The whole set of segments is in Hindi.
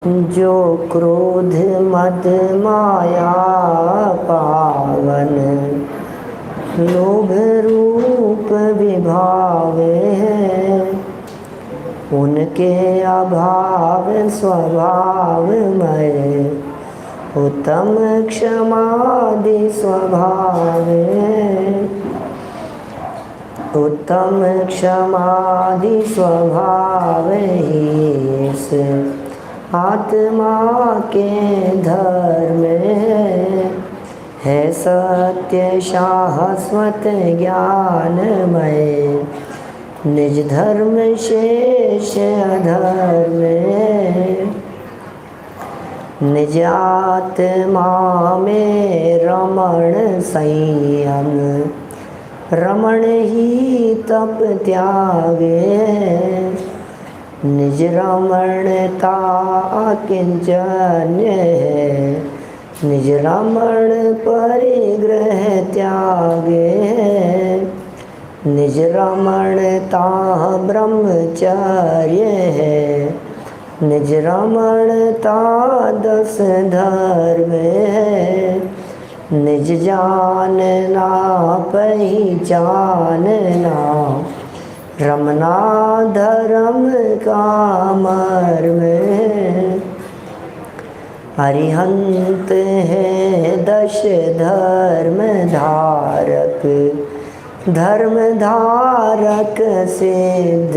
जो क्रोध मद माया पावन, लोभ रूप विभावे हैं, उनके अभाव स्वभावमय, उत्तम क्षमादि स्वभाव हैं। उत्तम क्षमादि स्वभाव ही इस आत्मा के धर्म है सत्य शाश्वत ज्ञानमय, निज धर्म शेष अधर्म, निज आत्मा में रमण संयम, रमण ही तप त्यागे, निज रमणता किंचन्य है, निज रमण परिग्रह त्यागे, निज रमणता ब्रह्मचर्य है, निज रमणता 10 धर्म है, निज जानना पहचानना, रमना धर्म का मर्म, अरिहंत है 10 धर्म धारक, धर्म धारक सिद्ध,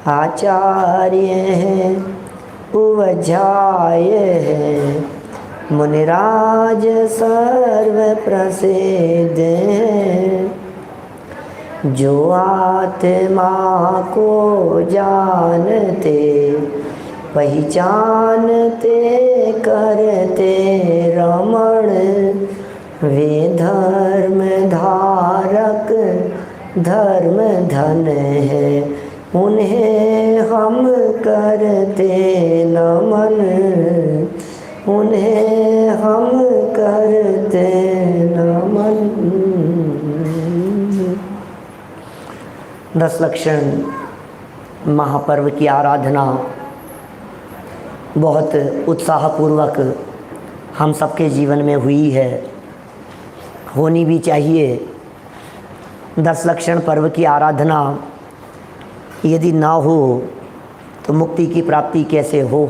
आचार्य है उवध्याय है, मुनिराज सर्व प्रसिद्ध, जो आत्मा को जानते पहचानते करते रमण, वे धर्म धारक धर्म धन है, उन्हें हम करते नमन, उन्हें हम करते नमन। 10 लक्षण महापर्व की आराधना बहुत उत्साहपूर्वक हम सबके जीवन में हुई है, होनी भी चाहिए। 10 लक्षण पर्व की आराधना यदि ना हो तो मुक्ति की प्राप्ति कैसे हो।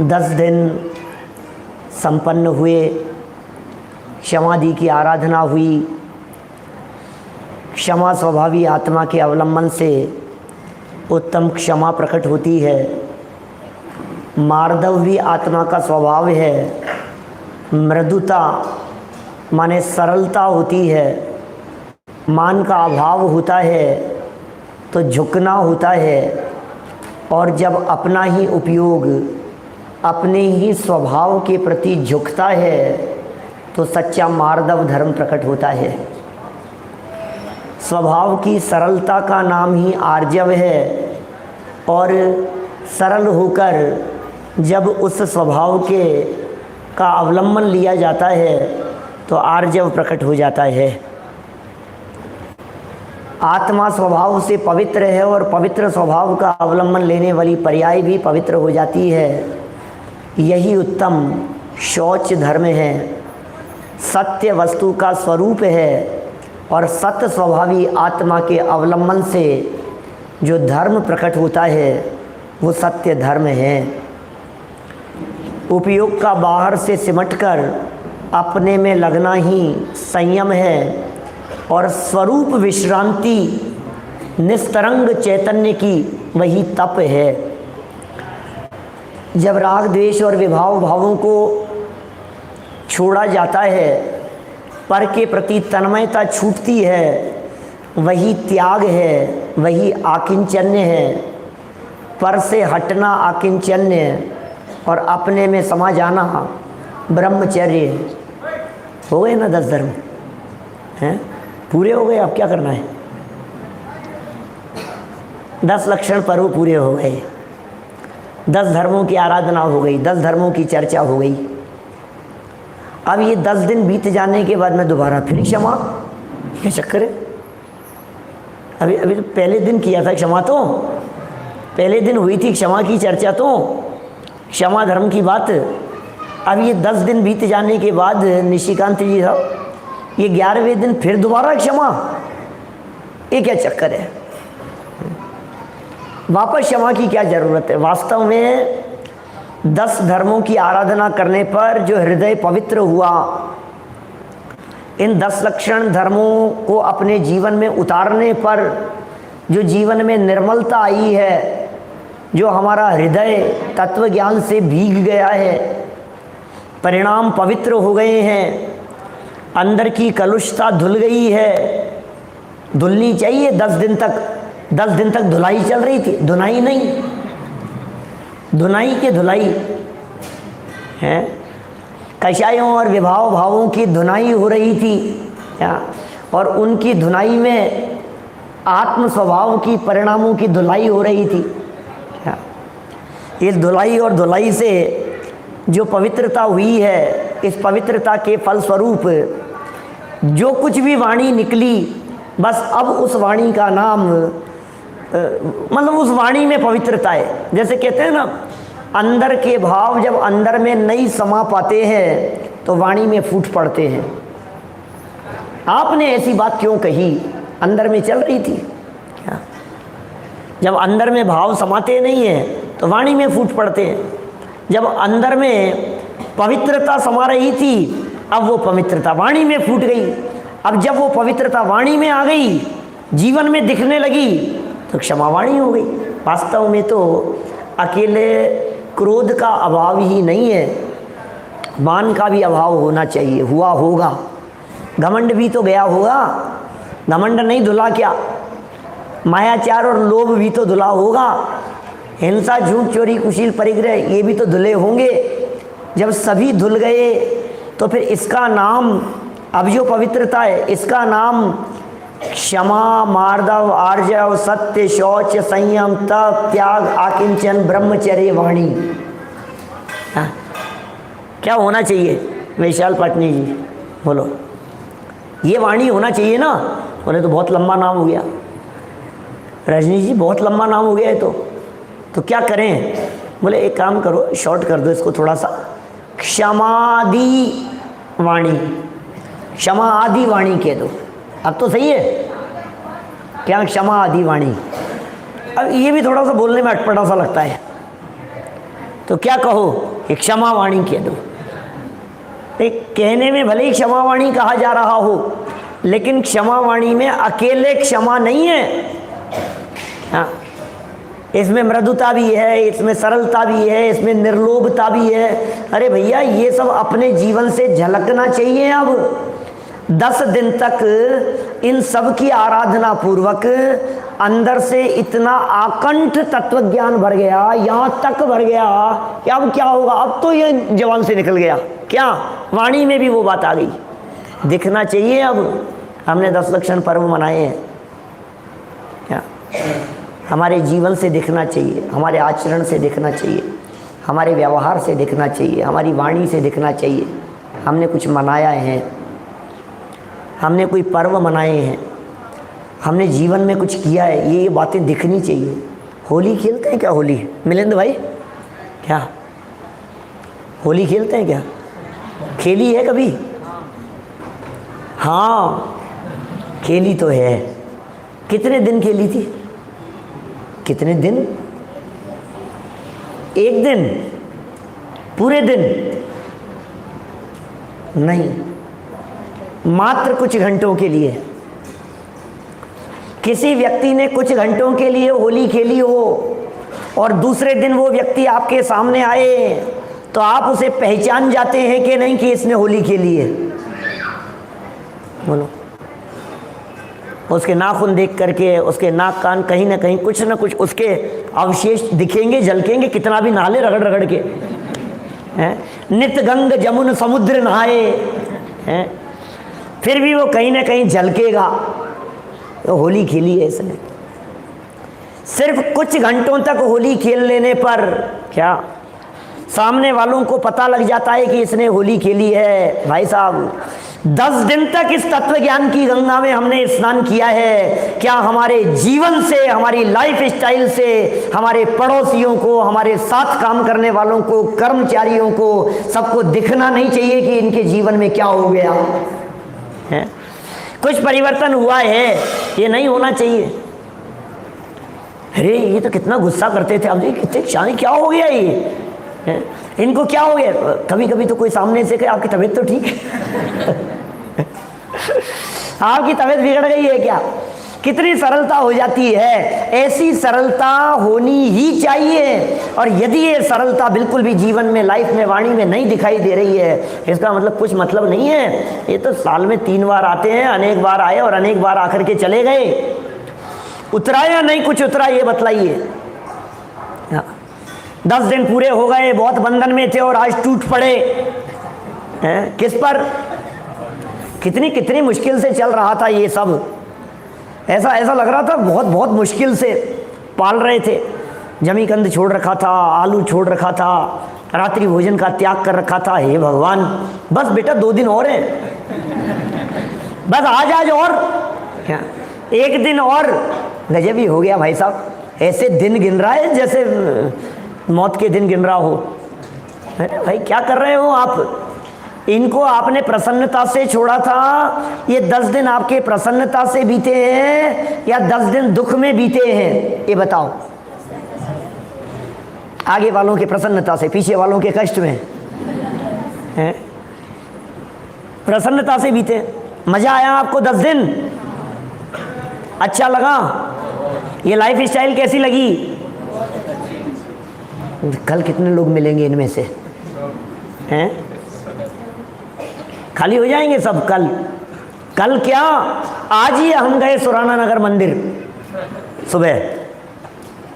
10 दिन संपन्न हुए, क्षमादि की आराधना हुई। क्षमा स्वभावी आत्मा के अवलंबन से उत्तम क्षमा प्रकट होती है। मार्दव भी आत्मा का स्वभाव है। मृदुता माने सरलता होती है। मान का अभाव होता है तो झुकना होता है, और जब अपना ही उपयोग अपने ही स्वभाव के प्रति झुकता है तो सच्चा मार्दव धर्म प्रकट होता है। स्वभाव की सरलता का नाम ही आर्जव है, और सरल होकर जब उस स्वभाव के का अवलंबन लिया जाता है तो आर्जव प्रकट हो जाता है। आत्मा स्वभाव से पवित्र है, और पवित्र स्वभाव का अवलंबन लेने वाली पर्याय भी पवित्र हो जाती है। यही उत्तम शौच धर्म है, सत्य वस्तु का स्वरूप है, और सत्य स्वभावी आत्मा के अवलंबन से जो धर्म प्रकट होता है वो सत्य धर्म है। उपयोग का बाहर से सिमटकर अपने में लगना ही संयम है, और स्वरूप विश्रांति निस्तरंग चैतन्य की वही तप है। जब राग द्वेष और विभाव भावों को छोड़ा जाता है, पर के प्रति तन्मयता छूटती है, वही त्याग है, वही आकिंचन्य है। पर से हटना आकिंचन्य और अपने में समा जाना ब्रह्मचर्य। हो गए ना 10 धर्म हैं, पूरे हो गए। अब क्या करना है? 10 लक्षण पर्व पूरे हो गए, 10 धर्मों की आराधना हो गई, 10 धर्मों की चर्चा हो गई। अब ये 10 दिन बीत जाने के बाद में दोबारा फिर क्षमा, क्या चक्कर है? अभी तो पहले दिन किया था क्षमा, तो पहले दिन हुई थी क्षमा की चर्चा, तो क्षमा धर्म की बात। अब ये 10 दिन बीत जाने के बाद निशिकांत जी साहब, ये 11वें दिन फिर दोबारा क्षमा, ये क्या चक्कर है? वापस क्षमा की क्या जरूरत है? वास्तव में 10 धर्मों की आराधना करने पर जो हृदय पवित्र हुआ, इन 10 लक्षण धर्मों को अपने जीवन में उतारने पर जो जीवन में निर्मलता आई है, जो हमारा हृदय तत्व ज्ञान से भीग गया है, परिणाम पवित्र हो गए हैं, अंदर की कलुषता धुल गई है। धुलनी चाहिए 10 दिन तक। 10 दिन तक धुलाई चल रही थी, धुनाई नहीं, धुनाई के धुलाई है। कषायों और विभाव भावों की धुनाई हो रही थी क्या? और उनकी धुनाई में आत्म स्वभाव की परिणामों की धुलाई हो रही थी क्या? इस धुलाई और धुलाई से जो पवित्रता हुई है, इस पवित्रता के फलस्वरूप जो कुछ भी वाणी निकली, बस अब उस वाणी का नाम मतलब उस वाणी में पवित्रता है। जैसे कहते हैं ना, अंदर के भाव जब अंदर में नहीं समा पाते हैं तो वाणी में फूट पड़ते हैं। आपने ऐसी बात क्यों कही? अंदर में चल रही थी क्या? जब अंदर में भाव समाते नहीं हैं तो वाणी में फूट पड़ते हैं। जब अंदर में पवित्रता समा रही थी, अब वो पवित्रता वाणी में फूट गई। अब जब वो पवित्रता वाणी में आ गई, जीवन में दिखने लगी, तो क्षमावाणी हो गई। वास्तव में तो अकेले क्रोध का अभाव ही नहीं है, मान का भी अभाव होना चाहिए। हुआ होगा, घमंड भी तो गया होगा। घमंड नहीं धुला क्या? मायाचार और लोभ भी तो धुला होगा। हिंसा, झूठ, चोरी, कुशील, परिग्रह, ये भी तो धुले होंगे। जब सभी धुल गए तो फिर इसका नाम, अब जो पवित्रता है, इसका नाम क्षमा, मार्दव, आर्जव, सत्य, शौच, संयम, तप, त्याग, आकिंचन, ब्रह्मचर्य, वाणी। हाँ, क्या होना चाहिए वैशाल पाटनी जी? बोलो, ये वाणी होना चाहिए ना? बोले तो बहुत लंबा नाम हो गया। रजनी जी, बहुत लंबा नाम हो गया है तो क्या करें? बोले एक काम करो, शॉर्ट कर दो इसको थोड़ा सा, क्षमादि वाणी, क्षमा आदि वाणी कह दो। अब तो सही है क्या? क्षमा आदि वाणी। अब ये भी थोड़ा सा बोलने में अटपटा सा लगता है, तो क्या कहो कि क्षमा वाणी कह दो। एक कहने में भले ही क्षमा वाणी कहा जा रहा हो, लेकिन क्षमा वाणी में अकेले क्षमा नहीं है। हाँ, इसमें मृदुता भी है, इसमें सरलता भी है, इसमें निर्लोभता भी है। अरे भैया, ये सब अपने जीवन से झलकना चाहिए। अब 10 दिन तक इन सब की आराधना पूर्वक अंदर से इतना आकंठ तत्व ज्ञान भर गया, यहाँ तक भर गया कि अब क्या होगा? अब तो ये जवान से निकल गया क्या? वाणी में भी वो बात आ गई। दिखना चाहिए। अब हमने 10 लक्षण पर्व मनाए हैं क्या? हमारे जीवन से दिखना चाहिए, हमारे आचरण से दिखना चाहिए, हमारे व्यवहार से दिखना चाहिए, हमारी वाणी से दिखना चाहिए। हमने कुछ मनाया है, हमने कोई पर्व मनाए हैं, हमने जीवन में कुछ किया है, ये बातें दिखनी चाहिए। होली खेलते हैं क्या? होली मिलिंद भाई, क्या होली खेलते हैं क्या? खेली है कभी? हाँ, खेली तो है। कितने दिन खेली थी? कितने दिन? एक दिन? पूरे दिन? नहीं, मात्र कुछ घंटों के लिए। किसी व्यक्ति ने कुछ घंटों के लिए होली खेली हो और दूसरे दिन वो व्यक्ति आपके सामने आए, तो आप उसे पहचान जाते हैं कि नहीं कि इसने होली खेली है? बोलो। उसके नाखून देख करके, उसके नाक कान कहीं ना कहीं कुछ ना कुछ उसके अवशेष दिखेंगे, झलकेंगे, कितना भी नहा ले रगड़ रगड़ के, हैं? नित गंग जमुन समुद्र नहाए, हैं? फिर भी वो कहीं ना कहीं झलकेगा। तो होली खेली है इसने। सिर्फ कुछ घंटों तक होली खेल लेने पर क्या सामने वालों को पता लग जाता है कि इसने होली खेली है? भाई साहब, 10 दिन तक इस तत्व ज्ञान की गंगा में हमने स्नान किया है। क्या हमारे जीवन से, हमारी लाइफ स्टाइल से, हमारे पड़ोसियों को, हमारे साथ काम करने वालों को, कर्मचारियों को, सबको दिखना नहीं चाहिए कि इनके जीवन में क्या हो गया है? कुछ परिवर्तन हुआ है, ये नहीं होना चाहिए। अरे ये तो कितना गुस्सा करते थे, अब ये कितने चाहे, क्या हो गया ये है? इनको क्या हो गया? कभी कभी तो कोई सामने से कहे आपकी तबीयत तो ठीक है आपकी तबीयत बिगड़ गई है क्या? कितनी सरलता हो जाती है। ऐसी सरलता होनी ही चाहिए। और यदि ये सरलता बिल्कुल भी जीवन में, लाइफ में, वाणी में नहीं दिखाई दे रही है, इसका मतलब कुछ मतलब नहीं है। ये तो साल में 3 बार आते हैं, अनेक बार आए और अनेक बार आकर के चले गए। उतरा या नहीं कुछ उतरा, ये बतलाइए। 10 दिन पूरे हो गए, बहुत बंधन में थे और आज टूट पड़े हैं। किस पर? कितनी कितनी मुश्किल से चल रहा था ये सब। ऐसा लग रहा था बहुत बहुत मुश्किल से पाल रहे थे। जमी कंद छोड़ रखा था, आलू छोड़ रखा था, रात्रि भोजन का त्याग कर रखा था। हे भगवान, बस बेटा 2 दिन और हैं, बस आज और क्या, 1 दिन और। गजब ही हो गया भाई साहब। ऐसे दिन गिन रहा है जैसे मौत के दिन गिन रहा हो। अरे भाई क्या कर रहे हो आप? इनको आपने प्रसन्नता से छोड़ा था। ये 10 दिन आपके प्रसन्नता से बीते हैं या 10 दिन दुख में बीते हैं, ये बताओ। आगे वालों के प्रसन्नता से, पीछे वालों के कष्ट में हैं? प्रसन्नता से बीते। मजा आया आपको 10 दिन? अच्छा लगा? ये लाइफ स्टाइल कैसी लगी? कल कितने लोग मिलेंगे इनमें से हैं? खाली हो जाएंगे सब कल। कल क्या, आज ही हम गए सुराना नगर मंदिर, सुबह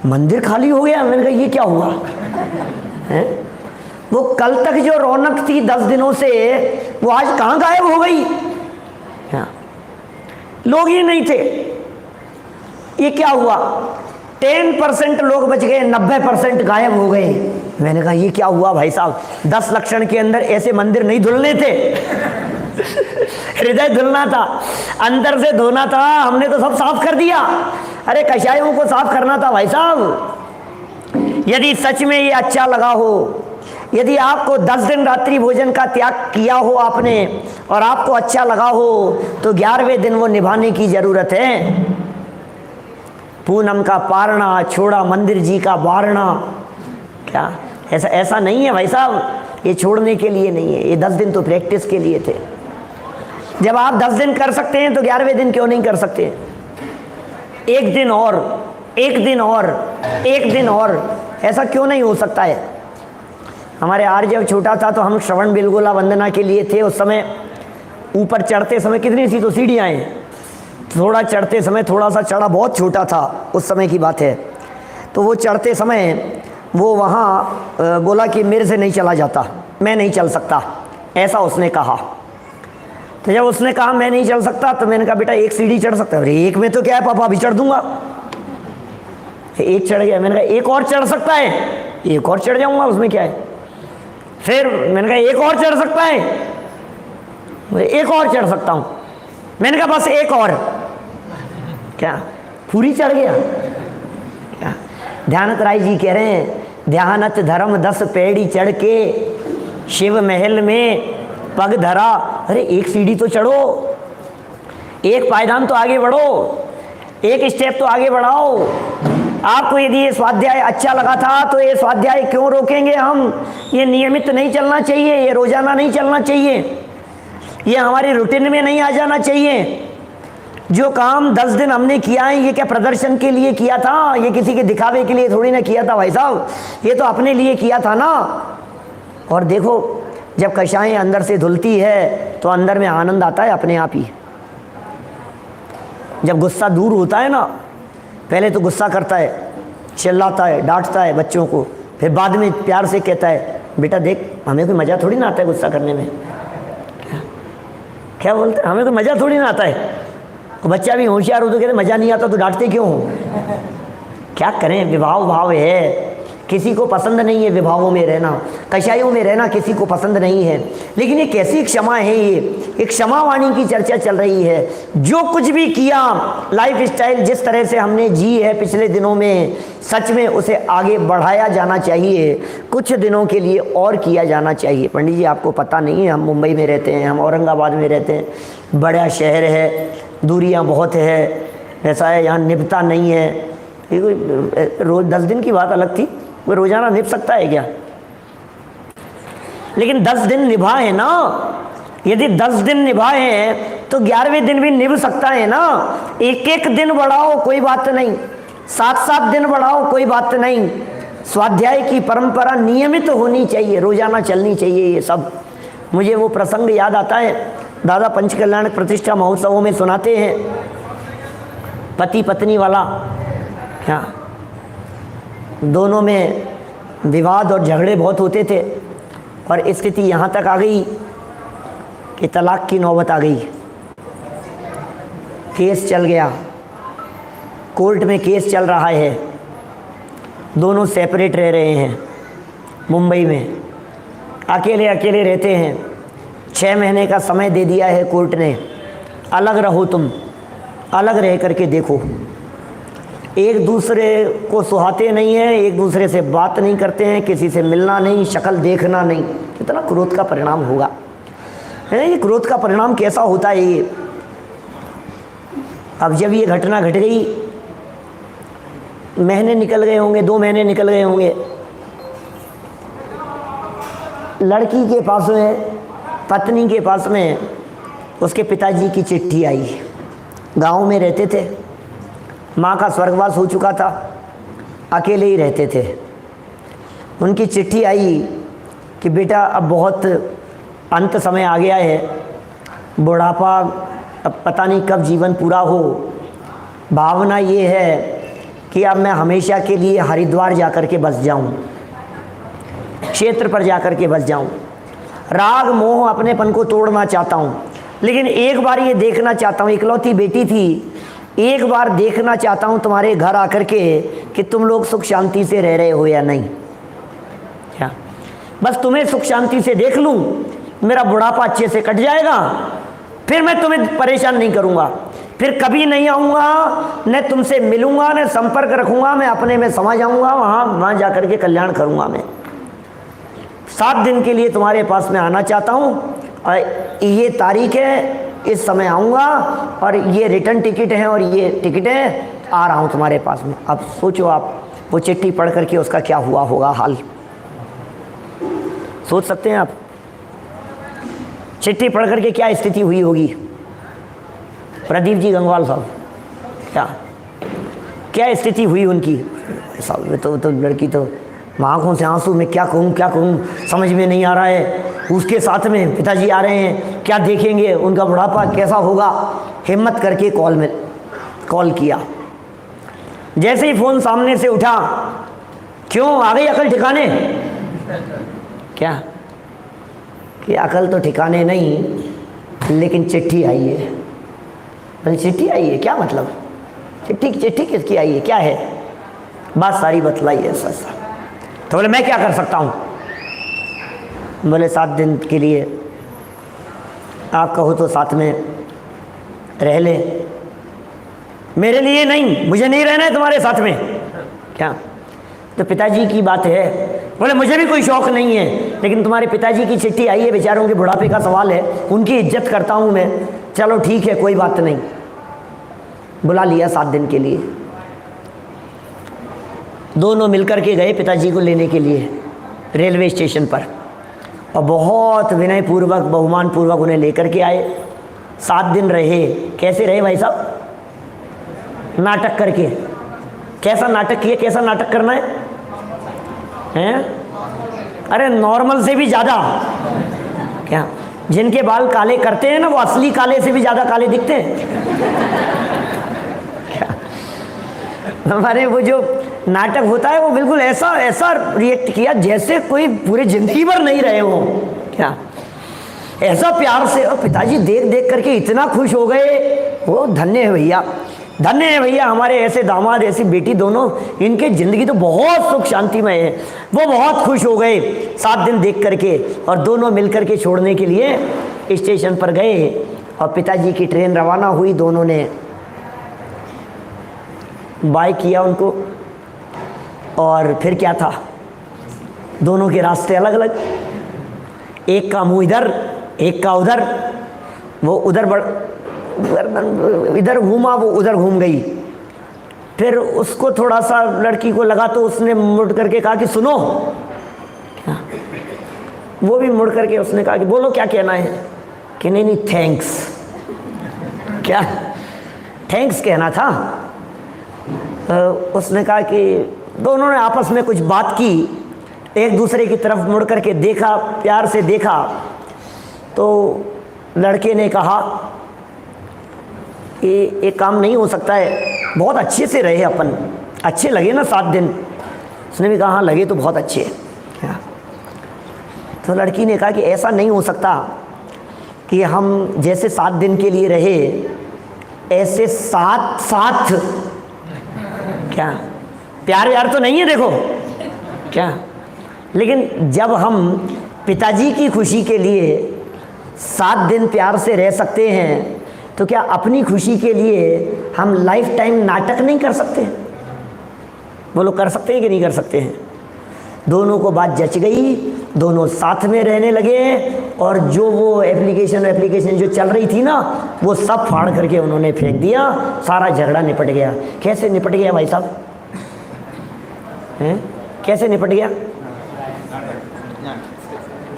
मंदिर खाली हो गया। मैंने कहा ये क्या हुआ है? वो कल तक जो रौनक थी 10 दिनों से, वो आज कहाँ गायब हो गई? हाँ, लोग ही नहीं थे। ये क्या हुआ? 10% लोग बच गए, 90% गायब हो गए। मैंने कहा ये क्या हुआ भाई साहब? 10 लक्षण के अंदर ऐसे मंदिर नहीं धुलने थे हृदय धुलना था, अंदर से धोना था। हमने तो सब साफ कर दिया। अरे कषायों को साफ करना था भाई साहब। यदि सच में ये अच्छा लगा हो, यदि आपको 10 दिन रात्रि भोजन का त्याग किया हो आपने और आपको अच्छा लगा हो, तो 11वें दिन वो निभाने की जरूरत है। पूनम का पारना छोड़ा मंदिर जी का बारना। क्या ऐसा नहीं है भाई साहब? ये छोड़ने के लिए नहीं है, ये 10 दिन तो प्रैक्टिस के लिए थे। जब आप 10 दिन कर सकते हैं तो 11वें दिन क्यों नहीं कर सकते? 1 दिन और, 1 दिन और, 1 दिन और, ऐसा क्यों नहीं हो सकता है? हमारे आर्य जब छोटा था तो हम श्रवण बिलगोला वंदना के लिए थे। उस समय ऊपर चढ़ते समय कितनी सी तो सीढ़ियाँ हैं, थोड़ा चढ़ते समय थोड़ा सा चढ़ा, बहुत छोटा था उस समय की बात है। तो वो चढ़ते समय वो वहाँ बोला कि मेरे से नहीं चला जाता, मैं नहीं चल सकता, ऐसा उसने कहा। तो जब उसने कहा मैं नहीं चल सकता, तो मैंने कहा बेटा 1 सीढ़ी चढ़ सकता है। अरे 1 में तो क्या है पापा, अभी चढ़ दूंगा। 1 चढ़ गया। मैंने कहा 1 और चढ़ सकता है? 1 और चढ़ जाऊंगा, उसमें क्या है। फिर मैंने कहा 1 और चढ़ सकता है? 1 और चढ़ सकता हूँ। मैंने कहा बस 1 और। क्या पूरी चढ़ गया? क्या ध्यानत राय जी कह रहे हैं, ध्यानत धर्म 10 पेड़ी चढ़ के शिव महल में पग धरा। अरे 1 सीढ़ी तो चढ़ो, 1 पायदान तो आगे बढ़ो, 1 स्टेप तो आगे बढ़ाओ। आपको यदि ये स्वाध्याय अच्छा लगा था तो ये स्वाध्याय क्यों रोकेंगे हम? ये नियमित नहीं चलना चाहिए, ये रोजाना नहीं चलना चाहिए, ये हमारी रूटीन में नहीं आ जाना चाहिए। जो काम 10 दिन हमने किया है, ये क्या प्रदर्शन के लिए किया था? ये किसी के दिखावे के लिए थोड़ी ना किया था भाई साहब, ये तो अपने लिए किया था ना। और देखो जब कषायें अंदर से धुलती है तो अंदर में आनंद आता है अपने आप ही। जब गुस्सा दूर होता है ना, पहले तो गुस्सा करता है, चिल्लाता है, डांटता है बच्चों को, फिर बाद में प्यार से कहता है बेटा देख हमें कोई मज़ा थोड़ी ना आता है गुस्सा करने में। क्या बोलते हैं, हमें कोई मज़ा थोड़ी ना आता है। तो बच्चा भी होशियार हो तो कहते मज़ा नहीं आता तो डांटते क्यों हो? क्या करें, विभाव भाव है, किसी को पसंद नहीं है विभावों में रहना, कषायों में रहना किसी को पसंद नहीं है। लेकिन ये कैसी क्षमा है, ये एक क्षमा वाणी की चर्चा चल रही है। जो कुछ भी किया, लाइफ स्टाइल जिस तरह से हमने जी है पिछले दिनों में, सच में उसे आगे बढ़ाया जाना चाहिए, कुछ दिनों के लिए और किया जाना चाहिए। पंडित जी आपको पता नहीं है, हम मुंबई में रहते हैं, हम औरंगाबाद में रहते हैं, बड़ा शहर है, दूरियां बहुत है, ऐसा है, यहाँ निभता नहीं है। ये कोई रोज 10 दिन की बात अलग थी, कोई रोजाना निभ सकता है क्या? लेकिन 10 दिन निभा है ना, यदि 10 दिन निभाए हैं तो 11वें दिन भी निभ सकता है ना। एक एक दिन बढ़ाओ कोई बात नहीं, 7-7 दिन बढ़ाओ कोई बात नहीं। स्वाध्याय की परंपरा नियमित होनी चाहिए, रोजाना चलनी चाहिए ये सब। मुझे वो प्रसंग याद आता है, दादा पंचकल्याण प्रतिष्ठा महोत्सवों में सुनाते हैं, पति पत्नी वाला, क्या दोनों में विवाद और झगड़े बहुत होते थे, और स्थिति यहाँ तक आ गई कि तलाक की नौबत आ गई। केस चल गया, कोर्ट में केस चल रहा है, दोनों सेपरेट रह रहे हैं, मुंबई में अकेले अकेले रहते हैं। 6 महीने का समय दे दिया है कोर्ट ने, अलग रहो, तुम अलग रह करके देखो। एक दूसरे को सुहाते नहीं हैं, एक दूसरे से बात नहीं करते हैं, किसी से मिलना नहीं, शक्ल देखना नहीं। कितना क्रोध का परिणाम होगा, है ना? ये क्रोध का परिणाम कैसा होता है ये? अब जब ये घटना घट गई, महीने निकल गए होंगे, 2 महीने निकल गए होंगे, लड़की के पास में, पत्नी के पास में उसके पिताजी की चिट्ठी आई। गांव में रहते थे, माँ का स्वर्गवास हो चुका था, अकेले ही रहते थे। उनकी चिट्ठी आई कि बेटा अब बहुत अंत समय आ गया है, बुढ़ापा अब पता नहीं कब जीवन पूरा हो। भावना ये है कि अब मैं हमेशा के लिए हरिद्वार जा कर के बस जाऊं, क्षेत्र पर जा कर के बस जाऊं। राग मोह अपनेपन को तोड़ना चाहता हूं, लेकिन एक बार ये देखना चाहता हूं, इकलौती बेटी थी, एक बार देखना चाहता हूं तुम्हारे घर आकर के कि तुम लोग सुख शांति से रह रहे हो या नहीं। क्या बस तुम्हें सुख शांति से देख लूं, मेरा बुढ़ापा अच्छे से कट जाएगा, फिर मैं तुम्हें परेशान नहीं करूंगा, फिर कभी नहीं आऊँगा, न तुमसे मिलूँगा, न संपर्क रखूँगा, मैं अपने में समा जाऊँगा, वहाँ जाकर के कल्याण करूँगा। मैं 7 दिन के लिए तुम्हारे पास में आना चाहता हूँ, और ये तारीख है, इस समय आऊँगा, और ये रिटर्न टिकट है और ये टिकट है, आ रहा हूँ तुम्हारे पास में। अब सोचो आप, वो चिट्ठी पढ़ करके उसका क्या हुआ होगा हाल, सोच सकते हैं आप? चिट्ठी पढ़ करके क्या स्थिति हुई होगी? प्रदीप जी गंगवाल साहब, क्या स्थिति हुई उनकी? साहब तो लड़की तो आँखों से आंसू, में क्या कहूँ समझ में नहीं आ रहा है। उसके साथ में पिताजी आ रहे हैं, क्या देखेंगे, उनका बुढ़ापा कैसा होगा। हिम्मत करके कॉल किया। जैसे ही फ़ोन सामने से उठा, क्यों आ गई अकल ठिकाने? क्या कि अकल तो ठिकाने नहीं, लेकिन चिट्ठी आई है। बोले चिट्ठी आई है, क्या मतलब? चिट्ठी किसकी आई है, क्या है? बात सारी बतलाई है सर। तो बोले मैं क्या कर सकता हूँ? बोले 7 दिन के लिए आप कहो तो साथ में रह ले। मेरे लिए नहीं, मुझे नहीं रहना है तुम्हारे साथ में। क्या? तो पिताजी की बात है। बोले मुझे भी कोई शौक़ नहीं है, लेकिन तुम्हारे पिताजी की चिट्ठी आई है, बेचारों के बुढ़ापे का सवाल है, उनकी इज्जत करता हूँ मैं। चलो ठीक है, कोई बात नहीं। बुला लिया 7 दिन के लिए। दोनों मिलकर के गए पिताजी को लेने के लिए रेलवे स्टेशन पर, और बहुत विनय पूर्वक, बहुमान पूर्वक उन्हें लेकर के आए। 7 दिन रहे। कैसे रहे भाई साहब? नाटक करके। कैसा नाटक किया? कैसा नाटक करना है? हैं? अरे नॉर्मल से भी ज़्यादा। क्या? जिनके बाल काले करते हैं ना, वो असली काले से भी ज़्यादा काले दिखते हैं। क्या? हमारे वो जो नाटक होता है, वो बिल्कुल ऐसा रिएक्ट किया जैसे कोई पूरी जिंदगी भर नहीं रहे हो। क्या? ऐसा प्यार से। और पिताजी देख देख करके इतना खुश हो गए, वो धन्य है भैया, धन्य है भैया हमारे ऐसे दामाद, ऐसी बेटी दोनों, इनके ज़िंदगी तो बहुत सुख शांतिमय है। वो बहुत खुश हो गए 7 दिन देख करके, और दोनों मिल करके छोड़ने के लिए स्टेशन पर गए और पिताजी की ट्रेन रवाना हुई। दोनों ने बाय किया उनको, और फिर क्या था, दोनों के रास्ते अलग अलग, एक का मुंह इधर एक का उधर। वो इधर घूमा, वो उधर घूम गई। फिर उसको थोड़ा सा लड़की को लगा तो उसने मुड़ करके कहा कि सुनो। वो भी मुड़ करके उसने कहा कि बोलो क्या कहना है। कि नहीं नहीं थैंक्स। क्या थैंक्स कहना था। उसने कहा कि दोनों ने आपस में कुछ बात की, एक दूसरे की तरफ मुड़ करके देखा, प्यार से देखा। तो लड़के ने कहा कि ये काम नहीं हो सकता है, बहुत अच्छे से रहे अपन, अच्छे लगे ना 7 दिन। उसने भी कहा हाँ लगे तो बहुत अच्छे। तो लड़की ने कहा कि ऐसा नहीं हो सकता कि हम जैसे 7 दिन के लिए रहे ऐसे साथ क्या प्यार व्यार तो नहीं है देखो क्या, लेकिन जब हम पिताजी की खुशी के लिए 7 दिन प्यार से रह सकते हैं तो क्या अपनी खुशी के लिए हम लाइफ टाइम नाटक नहीं कर सकते? बोलो कर सकते हैं कि नहीं कर सकते हैं? दोनों को बात जच गई, दोनों साथ में रहने लगे, और जो वो एप्लीकेशन जो चल रही थी ना वो सब फाड़ करके उन्होंने फेंक दिया। सारा झगड़ा निपट गया। कैसे निपट गया भाई साहब? हैं कैसे निपट गया?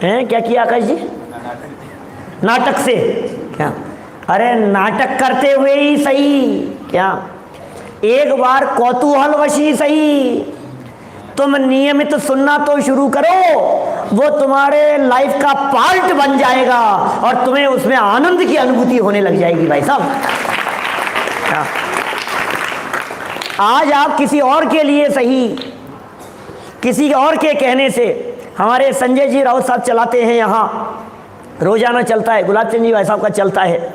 हैं क्या किया आकाश जी? नाटक से। क्या? अरे नाटक करते हुए ही सही, क्या एक बार कौतूहलवश ही सही तुम नियमित सुनना तो शुरू करो, वो तुम्हारे लाइफ का पार्ट बन जाएगा और तुम्हें उसमें आनंद की अनुभूति होने लग जाएगी भाई साहब। आज आप किसी और के लिए सही, किसी और के कहने से, हमारे संजय जी राउत साहब चलाते हैं यहाँ, रोजाना चलता है, गुलाब चंद जी भाई साहब का चलता है,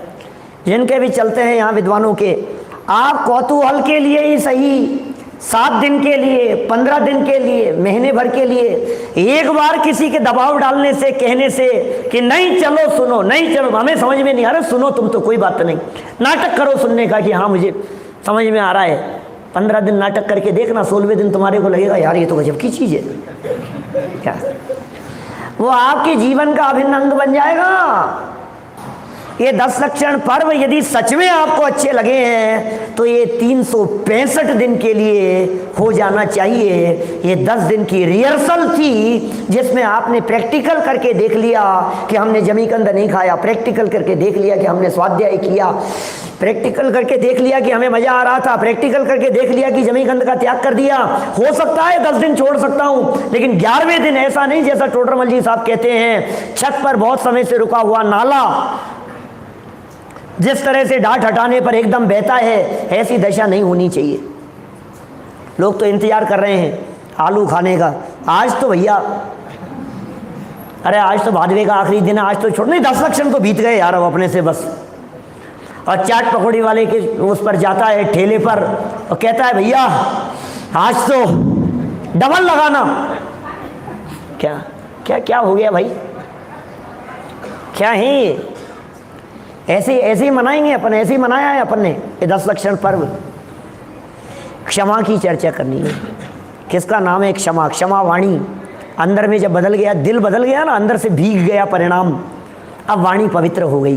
जिनके भी चलते हैं यहाँ विद्वानों के। आप कौतूहल के लिए ही सही 7 दिन के लिए, 15 दिन के लिए, महीने भर के लिए, एक बार किसी के दबाव डालने से, कहने से कि नहीं चलो सुनो, नहीं चलो हमें समझ में नहीं आ रहा, सुनो तुम तो कोई बात नहीं, नाटक करो सुनने का कि हाँ मुझे समझ में आ रहा है। 15 दिन नाटक करके देखना, 16वें दिन तुम्हारे को लगेगा यार ये तो गजब की चीज़ है। क्या वो आपके जीवन का अभिन्न अंग बन जाएगा। ये 10 लक्षण पर्व यदि सच में आपको अच्छे लगे हैं तो ये 365 दिन के लिए हो जाना चाहिए। ये 10 दिन की रिहर्सल थी जिसमें आपने प्रैक्टिकल करके देख लिया कि हमने जमीकंद नहीं खाया, प्रैक्टिकल करके देख लिया कि हमने स्वाध्याय किया, प्रैक्टिकल करके देख लिया कि हमें मजा आ रहा था, प्रैक्टिकल करके देख लिया कि जमीकंद का त्याग कर दिया। हो सकता है 10 दिन छोड़ सकता हूं, लेकिन 11वें दिन ऐसा नहीं जैसा टोडरमल जी साहब कहते हैं, छत पर बहुत समय से रुका हुआ नाला जिस तरह से डांट हटाने पर एकदम बहता है, ऐसी दशा नहीं होनी चाहिए। लोग तो इंतजार कर रहे हैं आलू खाने का। आज तो भैया, अरे आज तो भादवे का आखिरी दिन है, आज तो छोड़ नहीं, 10 लक्षण तो बीत गए यार अब अपने से बस। और चाट पकौड़ी वाले के उस पर जाता है ठेले पर और कहता है भैया आज तो डबल लगाना। क्या क्या क्या हो गया भाई? क्या है? ऐसे ही मनाएंगे अपन, ऐसे ही मनाया है अपन ने ये 10 लक्षण पर्व। क्षमा की चर्चा करनी है। किसका नाम है क्षमा? क्षमा वाणी। अंदर में जब बदल गया, दिल बदल गया ना, अंदर से भीग गया परिणाम, अब वाणी पवित्र हो गई।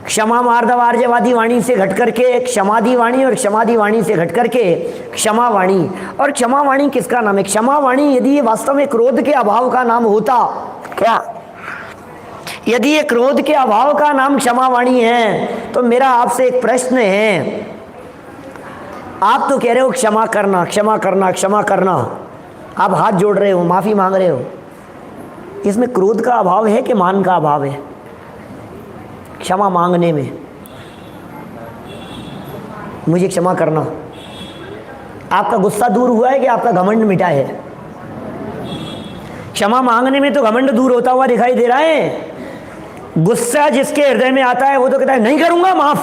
क्षमा मार्दवार्यवादी वाणी से घट करके क्षमादि वाणी, और क्षमादि वाणी से घट करके क्षमा वाणी। और क्षमा वाणी किसका नाम है? क्षमा वाणी यदि ये वास्तव में क्रोध के अभाव का नाम होता, क्या यदि ये क्रोध के अभाव का नाम क्षमा वाणी है तो मेरा आपसे एक प्रश्न है। आप तो कह रहे हो क्षमा करना, क्षमा करना, क्षमा करना, आप हाथ जोड़ रहे हो, माफी मांग रहे हो, इसमें क्रोध का अभाव है कि मान का अभाव है? क्षमा मांगने में, मुझे क्षमा करना, आपका गुस्सा दूर हुआ है कि आपका घमंड मिटा है? क्षमा मांगने में तो घमंड दूर होता हुआ दिखाई दे रहा है। गुस्सा जिसके हृदय में आता है वो तो कहता है नहीं करूंगा माफ,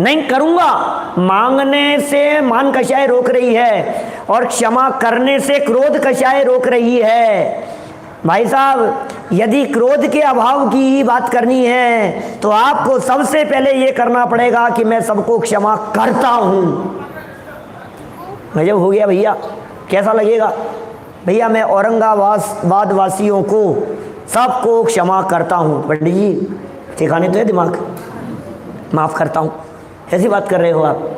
नहीं करूंगा, मांगने से मान कषाय रोक रही है और क्षमा करने से क्रोध कषाय रोक रही है। भाई साहब, यदि क्रोध के अभाव की ही बात करनी है तो आपको सबसे पहले ये करना पड़ेगा कि मैं सबको क्षमा करता हूं। गजब हो गया भैया, कैसा लगेगा भैया? मैं औरंगाबाद वासियों को सबको क्षमा करता हूं। पंडित जी ठिकाने तो है दिमाग, माफ करता हूं, ऐसी बात कर रहे हो आप,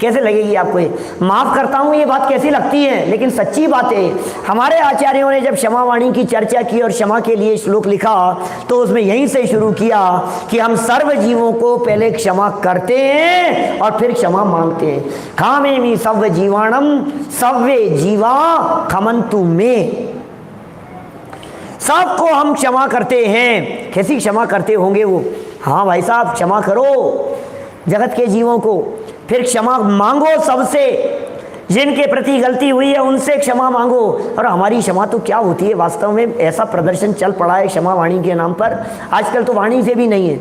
कैसे लगेगी आपको ये? माफ करता हूं ये बात कैसी लगती है? लेकिन सच्ची बात है, हमारे आचार्यों ने जब क्षमावाणी की चर्चा की और क्षमा के लिए श्लोक लिखा तो उसमें यहीं से शुरू किया कि हम सर्व जीवों को पहले क्षमा करते हैं और फिर क्षमा मांगते हैं। कामेमि सव्व जीवाणम सव्वे जीवा खमंतु में। सबको हम क्षमा करते हैं। कैसी क्षमा करते होंगे वो? हाँ भाई साहब, क्षमा करो जगत के जीवों को, फिर क्षमा मांगो सबसे, जिनके प्रति गलती हुई है उनसे क्षमा मांगो। और हमारी क्षमा तो क्या होती है वास्तव में? ऐसा प्रदर्शन चल पड़ा है क्षमा वाणी के नाम पर, आजकल तो वाणी से भी नहीं है।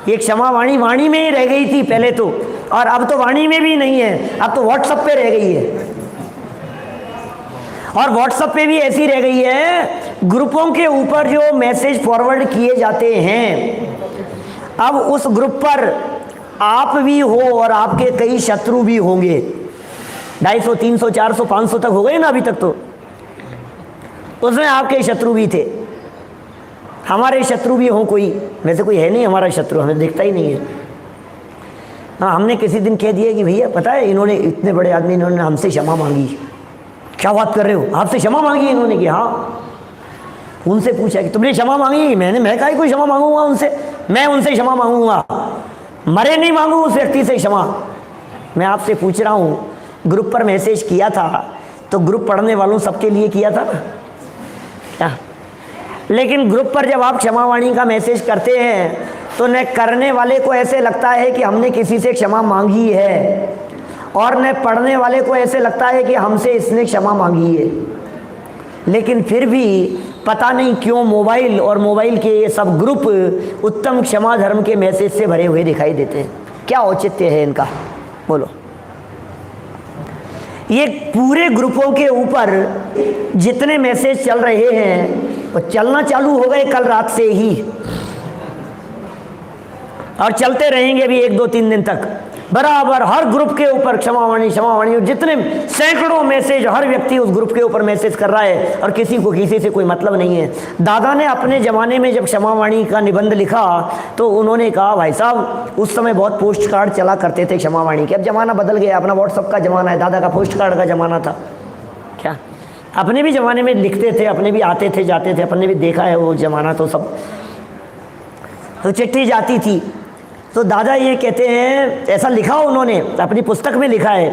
ये क्षमा वाणी वाणी में ही रह गई थी पहले तो, और अब तो वाणी में भी नहीं है, अब तो व्हाट्सएप पे रह गई है। और व्हाट्सएप पे भी ऐसी रह गई है, ग्रुपों के ऊपर जो मैसेज फॉरवर्ड किए जाते हैं, अब उस ग्रुप पर आप भी हो और आपके कई शत्रु भी होंगे। 250, 300, 400, 500 तक हो गए ना अभी तक, तो उसमें आपके शत्रु भी थे, हमारे शत्रु भी हों कोई। वैसे कोई है नहीं हमारा शत्रु, हमें दिखता ही नहीं है। हाँ, हमने किसी दिन कह दिया कि भैया पता है इन्होंने, इतने बड़े आदमी इन्होंने हमसे क्षमा मांगी। क्या बात कर रहे हो, आपसे क्षमा मांगी इन्होंने? कि हाँ। उनसे पूछा कि तुमने क्षमा मांगी? मैं काहे कोई क्षमा मांगूंगा उनसे, मैं उनसे क्षमा मांगूंगा, मरे नहीं मांगू उस व्यक्ति से क्षमा। मैं आपसे पूछ रहा हूँ, ग्रुप पर मैसेज किया था तो ग्रुप पढ़ने वालों सबके लिए किया था ना क्या? लेकिन ग्रुप पर जब आप क्षमावाणी का मैसेज करते हैं तो न करने वाले को ऐसे लगता है कि हमने किसी से क्षमा मांगी है, और न पढ़ने वाले को ऐसे लगता है कि हमसे इसने क्षमा मांगी है। लेकिन फिर भी पता नहीं क्यों मोबाइल और मोबाइल के ये सब ग्रुप उत्तम क्षमा धर्म के मैसेज से भरे हुए दिखाई देते हैं। क्या औचित्य है इनका, बोलो? ये पूरे ग्रुपों के ऊपर जितने मैसेज चल रहे हैं वो चलना चालू हो गए कल रात से ही, और चलते रहेंगे भी 1, 2, 3 दिन तक बराबर। हर ग्रुप के ऊपर क्षमावाणी क्षमावाणी, जितने सैकड़ों मैसेज, हर व्यक्ति उस ग्रुप के ऊपर मैसेज कर रहा है और किसी को किसी से कोई मतलब नहीं है। दादा ने अपने ज़माने में जब क्षमावाणी का निबंध लिखा तो उन्होंने कहा भाई साहब उस समय बहुत पोस्ट कार्ड चला करते थे क्षमावाणी के, अब ज़माना बदल गया, अपना व्हाट्सअप का ज़माना है, दादा का पोस्ट कार्ड का ज़माना था। क्या अपने भी ज़माने में लिखते थे, अपने भी आते थे जाते थे, अपने भी देखा है वो ज़माना, तो सब तो चिट्ठी जाती थी। तो दादा ये कहते हैं, ऐसा लिखा उन्होंने अपनी पुस्तक में लिखा है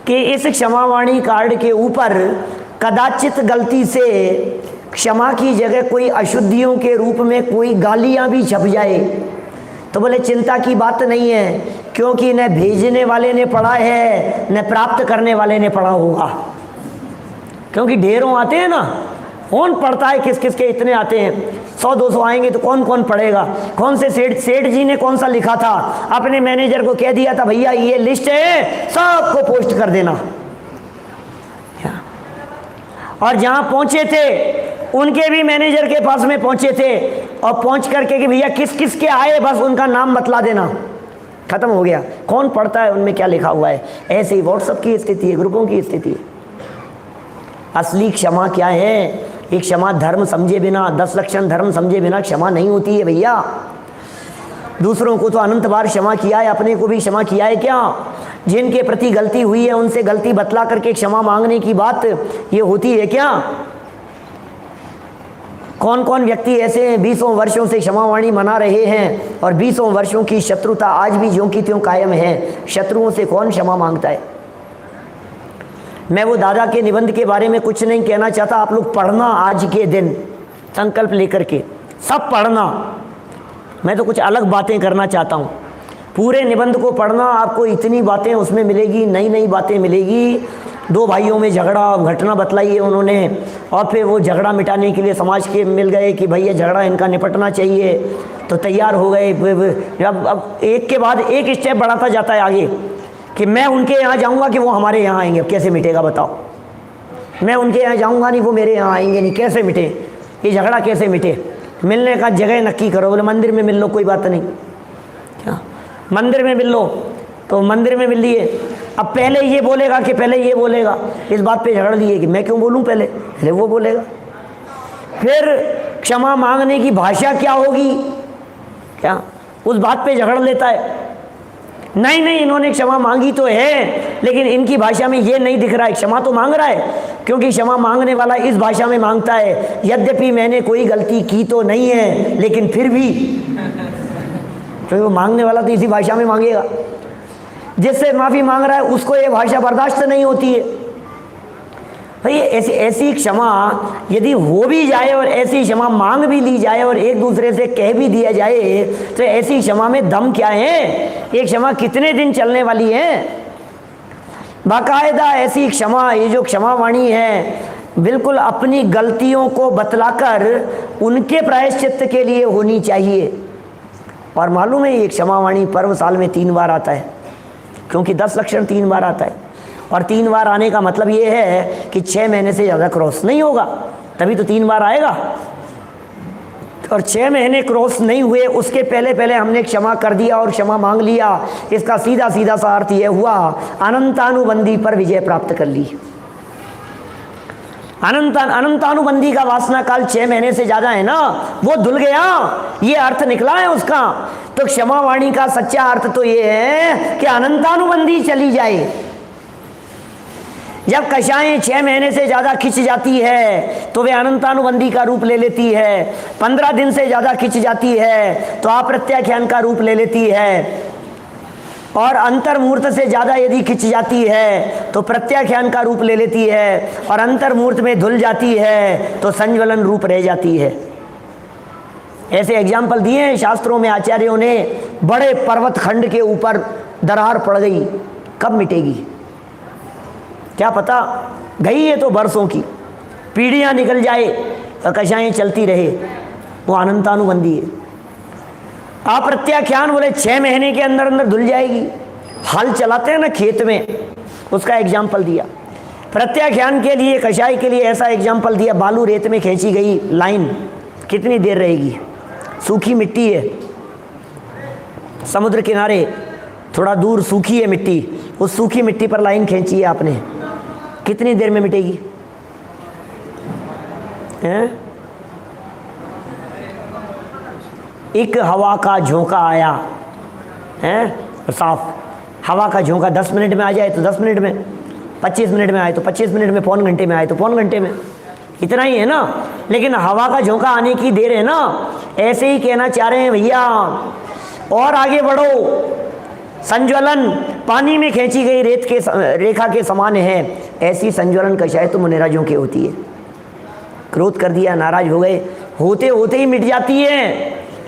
कि इस क्षमावाणी कार्ड के ऊपर कदाचित गलती से क्षमा की जगह कोई अशुद्धियों के रूप में कोई गालियां भी छप जाए तो बोले चिंता की बात नहीं है, क्योंकि न भेजने वाले ने पढ़ा है न प्राप्त करने वाले ने पढ़ा होगा। क्योंकि ढेरों आते हैं ना, कौन पढ़ता है, किस किस के इतने आते हैं, 100-200 आएंगे तो कौन कौन पढ़ेगा? कौन से सेठ जी ने कौन सा लिखा था, अपने मैनेजर को कह दिया था भैया ये लिस्ट है सबको पोस्ट कर देना, और जहां पहुंचे थे उनके भी मैनेजर के पास में पहुंचे थे, और पहुंच करके कि भैया किस किस के आए बस उनका नाम बतला देना, खत्म हो गया। कौन पढ़ता है उनमें क्या लिखा हुआ है? ऐसे ही व्हाट्सएप की स्थिति है, ग्रुपों की स्थिति है। असली क्षमा क्या है? एक क्षमा धर्म समझे बिना, 10 लक्षण धर्म समझे बिना क्षमा नहीं होती है भैया। दूसरों को तो अनंत बार क्षमा किया है, अपने को भी क्षमा किया है क्या? जिनके प्रति गलती हुई है उनसे गलती बतला करके क्षमा मांगने की बात ये होती है क्या? कौन कौन व्यक्ति ऐसे हैं 20 वर्षों से क्षमावाणी मना रहे हैं और 20 वर्षों की शत्रुता आज भी ज्यों की त्यों कायम है। शत्रुओं से कौन क्षमा मांगता है? मैं वो दादा के निबंध के बारे में कुछ नहीं कहना चाहता, आप लोग पढ़ना आज के दिन संकल्प लेकर के, सब पढ़ना। मैं तो कुछ अलग बातें करना चाहता हूँ। पूरे निबंध को पढ़ना, आपको इतनी बातें उसमें मिलेगी, नई नई बातें मिलेगी। दो भाइयों में झगड़ा घटना बतलाई है उन्होंने, और फिर वो झगड़ा मिटाने के लिए समाज के मिल गए कि भाई ये झगड़ा इनका निपटना चाहिए, तो तैयार हो गए। अब एक के बाद एक स्टेप बढ़ाता जाता है आगे कि मैं उनके यहाँ जाऊँगा कि वो हमारे यहाँ आएंगे। अब कैसे मिटेगा बताओ? मैं उनके यहाँ जाऊँगा नहीं, वो मेरे यहाँ आएंगे नहीं, कैसे मिटे ये झगड़ा? कैसे मिटे? मिलने का जगह नक्की करो। बोले मंदिर में मिल लो, कोई बात नहीं। क्या मंदिर में मिल लो? तो मंदिर में मिल लिए। अब पहले ये बोलेगा कि पहले ये बोलेगा, इस बात पे झगड़ लिए कि मैं क्यों बोलूँ, पहले वो बोलेगा। फिर क्षमा मांगने की भाषा क्या होगी, क्या उस बात पे झगड़ लेता है। नहीं इन्होंने क्षमा मांगी तो है, लेकिन इनकी भाषा में ये नहीं दिख रहा है। क्षमा तो मांग रहा है, क्योंकि क्षमा मांगने वाला इस भाषा में मांगता है, यद्यपि मैंने कोई गलती की तो नहीं है, लेकिन फिर भी, क्योंकि वो मांगने वाला तो इसी भाषा में मांगेगा। जिससे माफ़ी मांग रहा है उसको ये भाषा बर्दाश्त नहीं होती है। भाई ऐसी क्षमा यदि हो भी जाए और ऐसी क्षमा मांग भी ली जाए और एक दूसरे से कह भी दिया जाए, तो ऐसी क्षमा में दम क्या है? ये क्षमा कितने दिन चलने वाली है? बाकायदा ऐसी क्षमा, ये जो क्षमा वाणी है, बिल्कुल अपनी गलतियों को बतलाकर उनके प्रायश्चित्त के लिए होनी चाहिए। और मालूम है ये क्षमा वाणी पर्व साल में 3 बार आता है, क्योंकि 10 लक्षण 3 बार आता है। और 3 बार आने का मतलब ये है कि 6 महीने से ज़्यादा क्रॉस नहीं होगा, तभी तो 3 बार आएगा। और 6 महीने क्रॉस नहीं हुए उसके पहले हमने क्षमा कर दिया और क्षमा मांग लिया। इसका सीधा सा अर्थ ये हुआ, अनंतानुबंधी पर विजय प्राप्त कर ली। अनंतानुबंधी का वासना काल 6 महीने से ज़्यादा है ना, वो धुल गया, ये अर्थ निकला है उसका। तो क्षमा वाणी का सच्चा अर्थ तो ये है कि अनंतानुबंधी चली जाए। जब कषायें 6 महीने से ज़्यादा खिंच जाती है तो वे अनंतानुबंधी का रूप ले लेती है। 15 दिन से ज़्यादा खिंच जाती है तो अप्रत्याख्यान का रूप ले लेती है। और अंतर मुहूर्त से ज़्यादा यदि खिंच जाती है तो प्रत्याख्यान का रूप ले लेती है। और अंतर मुहूर्त में धुल जाती है तो संज्वलन रूप रह जाती है। ऐसे एग्जाम्पल दिए हैं शास्त्रों में आचार्यों ने। बड़े पर्वत खंड के ऊपर दरार पड़ गई, कब मिटेगी क्या पता, गई है तो बरसों की, पीढ़ियां निकल जाए, कषायें चलती रहे, वो अनंतानुबंधी है। अप्रत्याख्यान बोले 6 महीने के अंदर अंदर धुल जाएगी। हल चलाते हैं ना खेत में, उसका एग्जाम्पल दिया। प्रत्याख्यान के लिए, कषाय के लिए ऐसा एग्जाम्पल दिया, बालू रेत में खींची गई लाइन कितनी देर रहेगी? सूखी मिट्टी है, समुद्र किनारे थोड़ा दूर सूखी है मिट्टी, उस सूखी मिट्टी पर लाइन खींची है आपने, कितनी देर में मिटेगी? एक हवा का झोंका आया है, साफ हवा का झोंका 10 मिनट में आ जाए तो 10 मिनट में, 25 मिनट में आए तो 25 मिनट में, पौन घंटे में आए तो पौन घंटे में, इतना ही है ना। लेकिन हवा का झोंका आने की देर है ना। ऐसे ही कहना चाह रहे हैं भैया, और आगे बढ़ो। संज्वलन पानी में खींची गई रेत के रेखा के समान है। ऐसी संज्वलन कषाय तो मुनिराजों की होती है। क्रोध कर दिया, नाराज हो गए, होते होते ही मिट जाती है।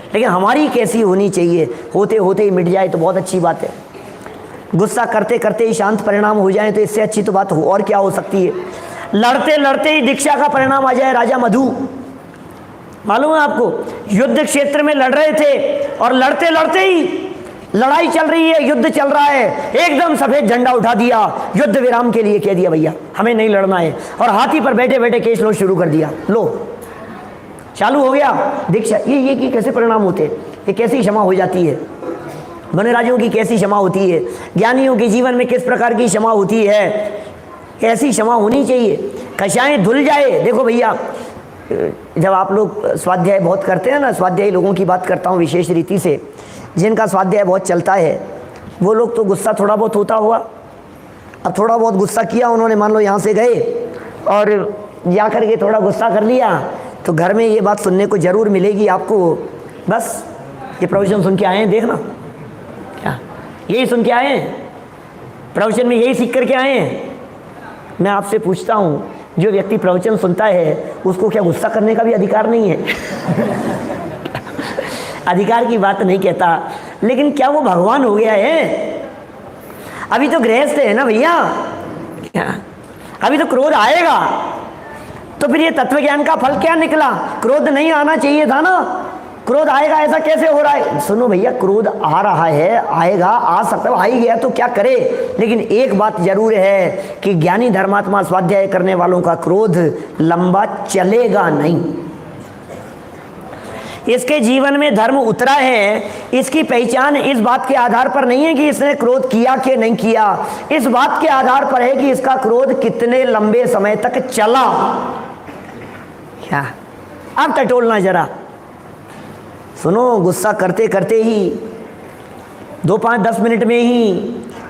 लेकिन हमारी कैसी होनी चाहिए? होते होते ही मिट जाए तो बहुत अच्छी बात है। गुस्सा करते करते ही शांत परिणाम हो जाए तो इससे अच्छी तो बात और क्या हो सकती है। लड़ते लड़ते ही दीक्षा का परिणाम आ जाए। राजा मधु, मालूम है आपको, युद्ध क्षेत्र में लड़ रहे थे और लड़ते लड़ते ही, लड़ाई चल रही है, युद्ध चल रहा है, एकदम सफेद झंडा उठा दिया, युद्ध विराम के लिए कह दिया भैया हमें नहीं लड़ना है। और हाथी पर बैठे बैठे केस लो शुरू कर दिया, लो चालू हो गया दीक्षा। ये कैसे परिणाम होते हैं? ये कैसी क्षमा हो जाती है? वनराजों की कैसी क्षमा होती है? ज्ञानियों के जीवन में किस प्रकार की क्षमा होती है? ऐसी क्षमा होनी चाहिए। कषायें धुल जाए। देखो भैया, जब आप लोग स्वाध्याय बहुत करते हैं ना, स्वाध्यायी लोगों की बात करता हूँ विशेष रीति से, जिनका स्वाध्याय बहुत चलता है, वो लोग तो गुस्सा थोड़ा बहुत होता हुआ, अब थोड़ा बहुत गुस्सा किया उन्होंने, मान लो यहाँ से गए और जा कर के थोड़ा गुस्सा कर लिया, तो घर में ये बात सुनने को ज़रूर मिलेगी आपको, बस ये प्रवचन सुन के आए हैं, देखना क्या यही सुन के आए हैं, प्रवचन में यही सीख कर के आए हैं। मैं आपसे पूछता हूँ, जो व्यक्ति प्रवचन सुनता है उसको क्या गुस्सा करने का भी अधिकार नहीं है? अधिकार की बात नहीं कहता, लेकिन क्या वो भगवान हो गया है? अभी तो गृहस्थ है ना भैया, क्या अभी तो क्रोध आएगा। तो फिर ये तत्व ज्ञान का फल क्या निकला? क्रोध नहीं आना चाहिए था ना, क्रोध आएगा ऐसा कैसे हो रहा है? सुनो भैया, क्रोध आ रहा है, आएगा, आ सकता है, आ ही गया तो क्या करे। लेकिन एक बात जरूर है कि ज्ञानी धर्मात्मा स्वाध्याय करने वालों का क्रोध लंबा चलेगा नहीं। इसके जीवन में धर्म उतरा है, इसकी पहचान इस बात के आधार पर नहीं है कि इसने क्रोध किया कि नहीं किया, इस बात के आधार पर है कि इसका क्रोध कितने लंबे समय तक चला। क्या अब टटोलना जरा, सुनो, गुस्सा करते करते ही 2, 5, 10 मिनट में ही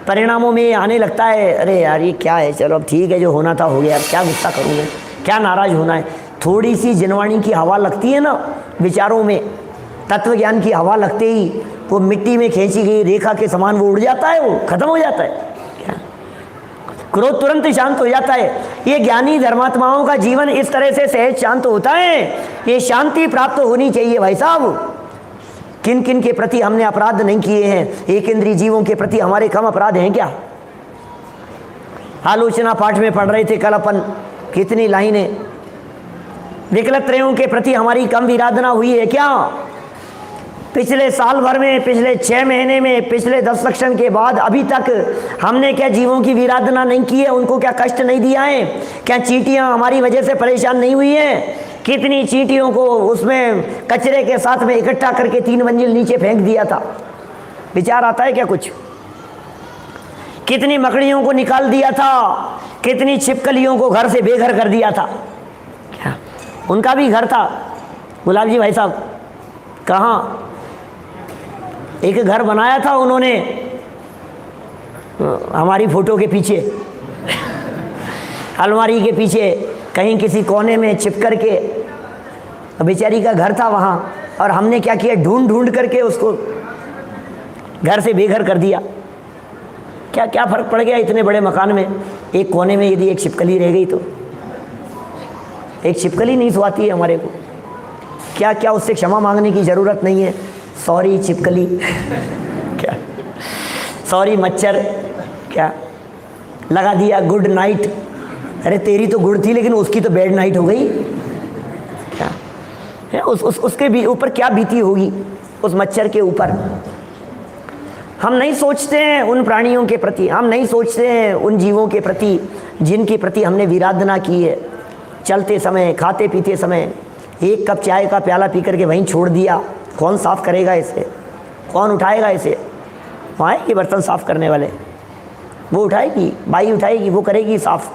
परिणामों में आने लगता है, अरे यार ये क्या है, चलो अब ठीक है, जो होना था हो गया, अब क्या गुस्सा करूँगा, क्या नाराज होना है। थोड़ी सी जिनवाणी की हवा लगती है ना विचारों में, तत्व ज्ञान की हवा लगते ही वो मिट्टी में खींची गई रेखा के समान वो उड़ जाता है, वो खत्म हो जाता है। क्या क्रोध तुरंत शांत हो जाता है। ये ज्ञानी धर्मात्माओं का जीवन इस तरह से सहज शांत होता है। ये शांति प्राप्त होनी चाहिए भाई साहब। किन किन के प्रति हमने अपराध नहीं किए हैं? एक इंद्रिय जीवों के प्रति हमारे कम अपराध हैं क्या? आलोचना पाठ में पढ़ रहे थे कल अपन, कितनी लाइनें। विकलत्रयों के प्रति हमारी कम विराधना हुई है क्या? पिछले साल भर में, पिछले 6 महीने में, पिछले 10 लक्षण के बाद अभी तक हमने क्या जीवों की विराधना नहीं की है? उनको क्या कष्ट नहीं दिया है? क्या चींटियां हमारी वजह से परेशान नहीं हुई हैं? कितनी चींटियों को उसमें कचरे के साथ में इकट्ठा करके 3 मंजिल नीचे फेंक दिया था? विचार आता है क्या कुछ? कितनी मकड़ियों को निकाल दिया था, कितनी छिपकलियों को घर से बेघर कर दिया था। क्या उनका भी घर था? गुलाब जी भाई साहब, कहाँ? एक घर बनाया था उन्होंने हमारी फोटो के पीछे, अलमारी के पीछे कहीं किसी कोने में छिप कर के, बेचारी का घर था वहाँ, और हमने क्या किया, ढूंढ ढूंढ करके उसको घर से बेघर कर दिया। क्या क्या फर्क पड़ गया इतने बड़े मकान में? एक कोने में यदि एक छिपकली रह गई तो, एक छिपकली नहीं सुहाती है हमारे को, क्या क्या उससे क्षमा मांगने की ज़रूरत नहीं है? सॉरी छिपकली, क्या सॉरी मच्छर, क्या लगा दिया गुड नाइट। अरे तेरी तो गुड थी लेकिन उसकी तो बैड नाइट हो गई। क्या है उसके भी ऊपर क्या बीती होगी उस मच्छर के ऊपर? हम नहीं सोचते हैं उन प्राणियों के प्रति, हम नहीं सोचते हैं उन जीवों के प्रति जिनके प्रति हमने विराधना की है। चलते समय, खाते पीते समय 1 कप चाय का प्याला पी करके वहीं छोड़ दिया, कौन साफ़ करेगा इसे? कौन उठाएगा इसे? वहाँ आएगी बर्तन साफ़ करने वाले, वो उठाएगी, बाई उठाएगी, वो करेगी साफ़।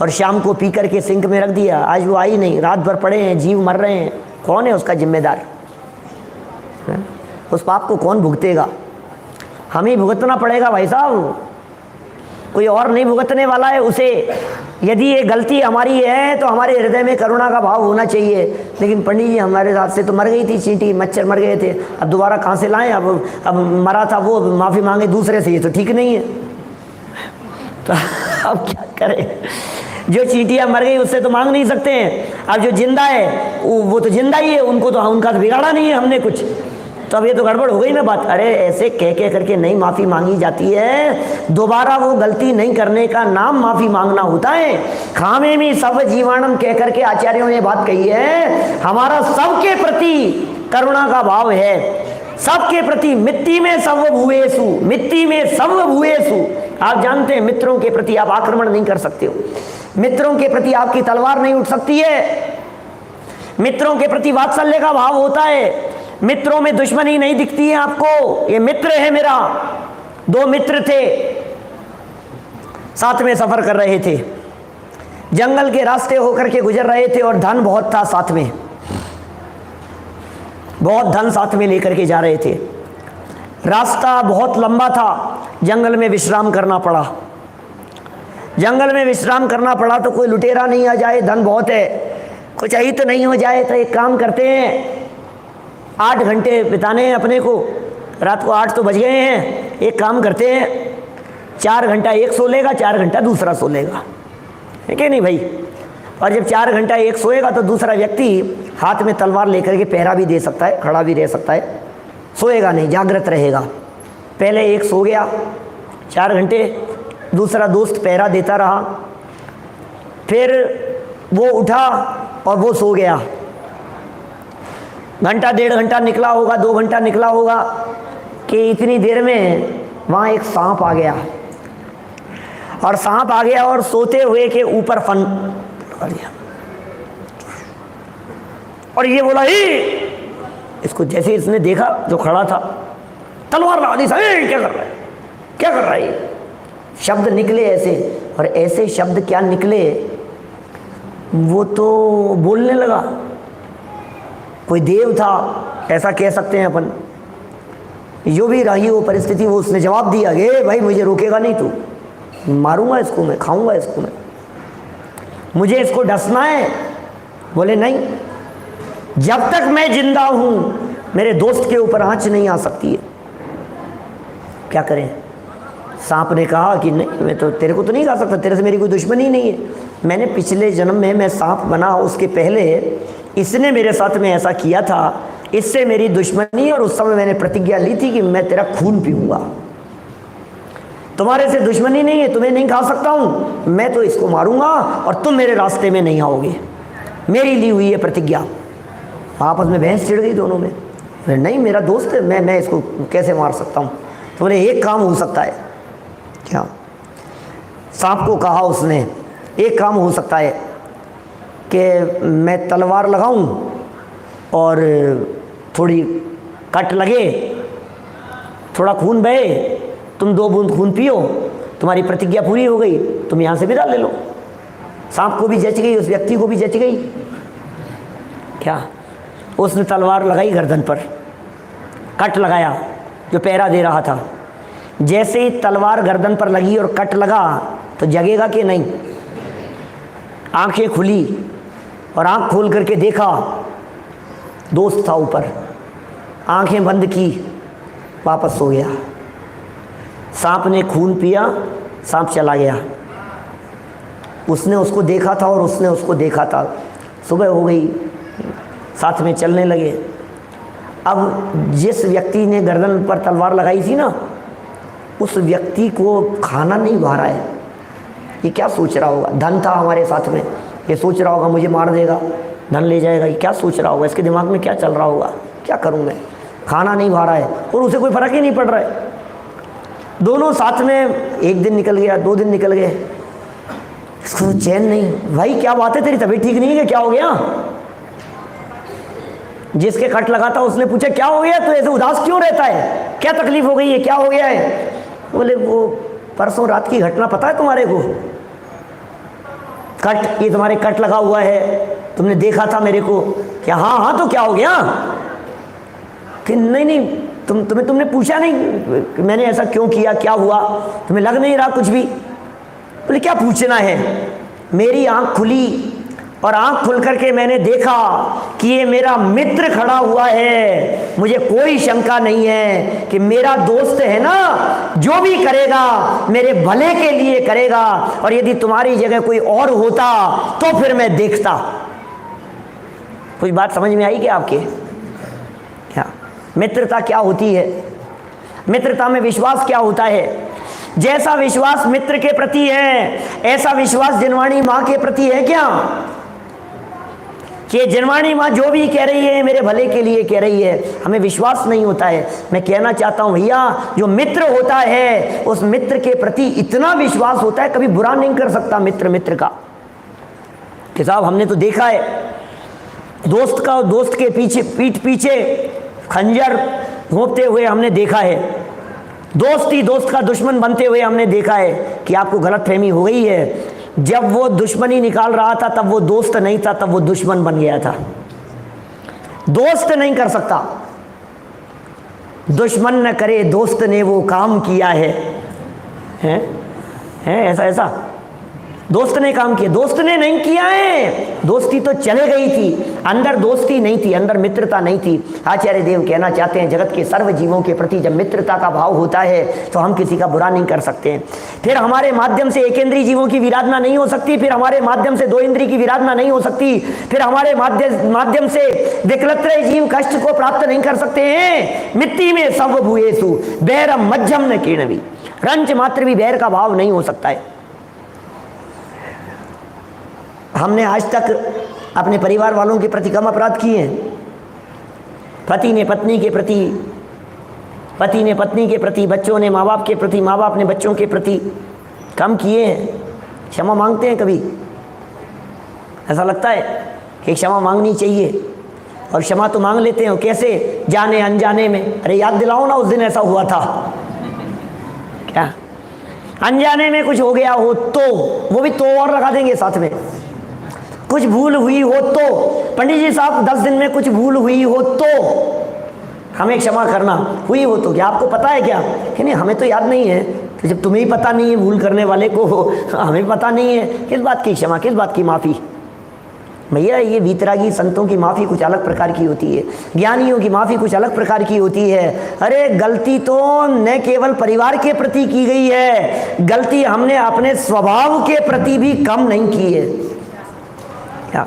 और शाम को पी करके सिंक में रख दिया, आज वो आई नहीं, रात भर पड़े हैं, जीव मर रहे हैं, कौन है उसका जिम्मेदार? उस पाप को कौन भुगतेगा? हम ही भुगतना पड़ेगा भाई साहब, कोई और नहीं भुगतने वाला है उसे। यदि ये गलती हमारी है तो हमारे हृदय में करुणा का भाव होना चाहिए। लेकिन पंडित जी हमारे साथ से तो मर गई थी चींटी, मच्छर मर गए थे, अब दोबारा कहाँ से लाएं? अब मरा था वो, माफ़ी मांगे दूसरे से, ये तो ठीक नहीं है। तो अब क्या करें? जो चींटियाँ मर गई उससे तो मांग नहीं सकते हैं, अब जो जिंदा है वो तो जिंदा ही है, उनको तो उनका तो बिगाड़ा नहीं है हमने कुछ। तो अब ये तो गड़बड़ हो गई ना बात। अरे ऐसे कह करके नहीं माफ़ी मांगी जाती है, दोबारा वो गलती नहीं करने का नाम माफ़ी मांगना होता है। खामे में सब जीवाणम कह करके आचार्यों ने बात कही है, हमारा सबके प्रति करुणा का भाव है, सबके प्रति। मिट्टी में सब भूएसु, मिट्टी में सब भूएसु। आप जानते हैं मित्रों के प्रति आप आक्रमण नहीं कर सकते हो, मित्रों के प्रति आपकी तलवार नहीं उठ सकती है, मित्रों के प्रति वात्सल्य का भाव होता है, मित्रों में दुश्मनी नहीं दिखती है आपको। ये मित्र है मेरा। 2 मित्र थे, साथ में सफर कर रहे थे, जंगल के रास्ते होकर के गुजर रहे थे और धन बहुत था साथ में, बहुत धन साथ में लेकर के जा रहे थे। रास्ता बहुत लंबा था, जंगल में विश्राम करना पड़ा। जंगल में विश्राम करना पड़ा तो कोई लुटेरा नहीं आ जाए, धन बहुत है, कुछ ही तो नहीं हो जाए। तो एक काम करते हैं, 8 घंटे बिताने हैं अपने को, रात को 8 तो बज गए हैं। एक काम करते हैं, 4 घंटा एक सो लेगा, 4 घंटा दूसरा सो लेगा, है कि नहीं भाई? और जब 4 घंटा एक सोएगा तो दूसरा व्यक्ति हाथ में तलवार लेकर के पहरा भी दे सकता है, खड़ा भी रह सकता है, सोएगा नहीं, जागृत रहेगा। पहले एक सो गया 4 घंटे, दूसरा दोस्त पहरा देता रहा, फिर वो उठा और वो सो गया। घंटा 1.5 घंटा निकला होगा, 2 घंटा निकला होगा कि इतनी देर में वहाँ एक सांप आ गया, और सांप आ गया और सोते हुए के ऊपर फन लगा दिया। और ये बोला ही, इसको जैसे इसने देखा जो खड़ा था, तलवार लगा दी, क्या कर रहा है, क्या कर रहा है ये? शब्द निकले ऐसे, और ऐसे शब्द क्या निकले, वो तो बोलने लगा। कोई देव था ऐसा कह सकते हैं अपन, जो भी रही वो परिस्थिति, वो उसने जवाब दिया कि भाई मुझे रोकेगा नहीं तू, मारूंगा इसको, मैं खाऊंगा इसको, मैं मुझे इसको डसना है। बोले नहीं, जब तक मैं जिंदा हूं मेरे दोस्त के ऊपर आंच नहीं आ सकती है। क्या करें? सांप ने कहा कि नहीं, मैं तो तेरे को तो नहीं खा सकता, तेरे से मेरी कोई दुश्मनी नहीं है। मैंने पिछले जन्म में मैं सांप बना, उसके पहले इसने मेरे साथ में ऐसा किया था, इससे मेरी दुश्मनी, और उस समय मैंने प्रतिज्ञा ली थी कि मैं तेरा खून पीऊंगा। तुम्हारे से दुश्मनी नहीं है, तुम्हें नहीं खा सकता हूं, मैं तो इसको मारूंगा और तुम मेरे रास्ते में नहीं आओगे, मेरी ली हुई है प्रतिज्ञा। आपस में बहस छिड़ गई दोनों में। नहीं, मेरा दोस्त है, मैं इसको कैसे मार सकता हूँ? तो बोले एक काम हो सकता है। क्या? सांप को कहा उसने, एक काम हो सकता है कि मैं तलवार लगाऊं और थोड़ी कट लगे, थोड़ा खून बहे, तुम 2 बूंद खून पियो, तुम्हारी प्रतिज्ञा पूरी हो गई, तुम यहाँ से विदा ले लो। सांप को भी जच गई, उस व्यक्ति को भी जच गई। क्या? उसने तलवार लगाई गर्दन पर, कट लगाया, जो पहरा दे रहा था। जैसे ही तलवार गर्दन पर लगी और कट लगा तो जगेगा कि नहीं? आंखें खुली और आंख खोल करके देखा, दोस्त था ऊपर। आंखें बंद की, वापस सो गया। सांप ने खून पिया, सांप चला गया। उसने उसको देखा था और उसने उसको देखा था। सुबह हो गई, साथ में चलने लगे। अब जिस व्यक्ति ने गर्दन पर तलवार लगाई थी ना, उस व्यक्ति को खाना नहीं भा रहा है। ये क्या सोच रहा होगा? धन था हमारे साथ में, ये सोच रहा होगा मुझे मार देगा, धन ले जाएगा। ये क्या सोच रहा होगा? इसके दिमाग में क्या चल रहा होगा? क्या करूं मैं? खाना नहीं भा रहा है और उसे कोई फर्क ही नहीं पड़ रहा है। दोनों साथ में, 1 दिन निकल गया, 2 दिन निकल गए, इसको चैन नहीं। भाई क्या बात है, तेरी तबीयत ठीक नहीं है, क्या हो गया? जिसके कट लगा था उसने पूछा क्या हो गया, तो ऐसे उदास क्यों रहता है, क्या तकलीफ हो गई है, क्या हो गया है? बोले वो परसों रात की घटना पता है तुम्हारे को? कट, ये तुम्हारे कट लगा हुआ है, तुमने देखा था मेरे को? क्या? हाँ हाँ, तो क्या हो गया? कि नहीं, तुमने पूछा नहीं मैंने ऐसा क्यों किया, क्या हुआ, तुम्हें लग नहीं रहा कुछ भी? बोले क्या पूछना है? मेरी आंख खुली और आंख खुल करके मैंने देखा कि ये मेरा मित्र खड़ा हुआ है। मुझे कोई शंका नहीं है कि मेरा दोस्त है ना, जो भी करेगा मेरे भले के लिए करेगा, और यदि तुम्हारी जगह कोई और होता तो फिर मैं देखता। कुछ बात समझ में आई क्या आपके? क्या मित्रता क्या होती है? मित्रता में विश्वास क्या होता है? जैसा विश्वास मित्र के प्रति है, ऐसा विश्वास जिनवाणी माँ के प्रति है क्या? कि जिनवाणी माँ जो भी कह रही है मेरे भले के लिए कह रही है, हमें विश्वास नहीं होता है। मैं कहना चाहता हूँ भैया, जो मित्र होता है उस मित्र के प्रति इतना विश्वास होता है, कभी बुरा नहीं कर सकता मित्र का। कि साहब हमने तो देखा है, दोस्त के पीछे, पीठ पीछे खंजर घोंपते हुए हमने देखा है, दोस्त ही दोस्त का दुश्मन बनते हुए हमने देखा है। कि आपको गलतफहमी हो गई है, जब वो दुश्मनी निकाल रहा था तब वो दोस्त नहीं था, तब वो दुश्मन बन गया था। दोस्त नहीं कर सकता, दुश्मन न करे दोस्त ने वो काम किया है ऐसा दोस्त ने काम किया, दोस्त ने नहीं किया है। दोस्ती तो चले गई थी, अंदर दोस्ती नहीं थी, अंदर मित्रता नहीं थी। आचार्य देव कहना चाहते हैं, जगत के सर्व जीवों के प्रति जब मित्रता का भाव होता है तो हम किसी का बुरा नहीं कर सकते। फिर हमारे माध्यम से एक इंद्रिय जीवों की विराधना नहीं हो सकती, फिर हमारे माध्यम से 2 इंद्रिय की विराधना नहीं हो सकती, फिर हमारे माध्यम से विकलत्रय जीव कष्ट को प्राप्त नहीं कर सकते हैं। मिट्टी में सब भूयेसु बैरम मध्यम न कीर्णवी, रंच मात्र भी बैर का भाव नहीं हो सकता है। हमने आज तक अपने परिवार वालों के प्रति कम अपराध किए हैं? पति ने पत्नी के प्रति, पति ने पत्नी के प्रति, बच्चों ने माँ बाप के प्रति, माँ बाप ने बच्चों के प्रति कम किए हैं? क्षमा मांगते हैं कभी? ऐसा लगता है कि क्षमा मांगनी चाहिए, और क्षमा तो मांग लेते हैं। कैसे? जाने अनजाने में। अरे याद दिलाओ ना, उस दिन ऐसा हुआ था क्या? अनजाने में कुछ हो गया हो तो, वो भी तो और लगा देंगे साथ में। कुछ भूल हुई हो तो, पंडित जी साहब 10 दिन में कुछ भूल हुई हो तो हमें क्षमा करना। हुई हो तो क्या आपको पता है क्या? कि नहीं, हमें तो याद नहीं है। तो जब तुम्हें ही पता नहीं है भूल करने वाले को, हमें पता नहीं है, किस बात की क्षमा, किस बात की माफ़ी? भैया ये वीतरागी संतों की माफ़ी कुछ अलग प्रकार की होती है, ज्ञानियों की माफ़ी कुछ अलग प्रकार की होती है। अरे गलती तो न केवल परिवार के प्रति की गई है, गलती हमने अपने स्वभाव के प्रति भी कम नहीं की है। क्या?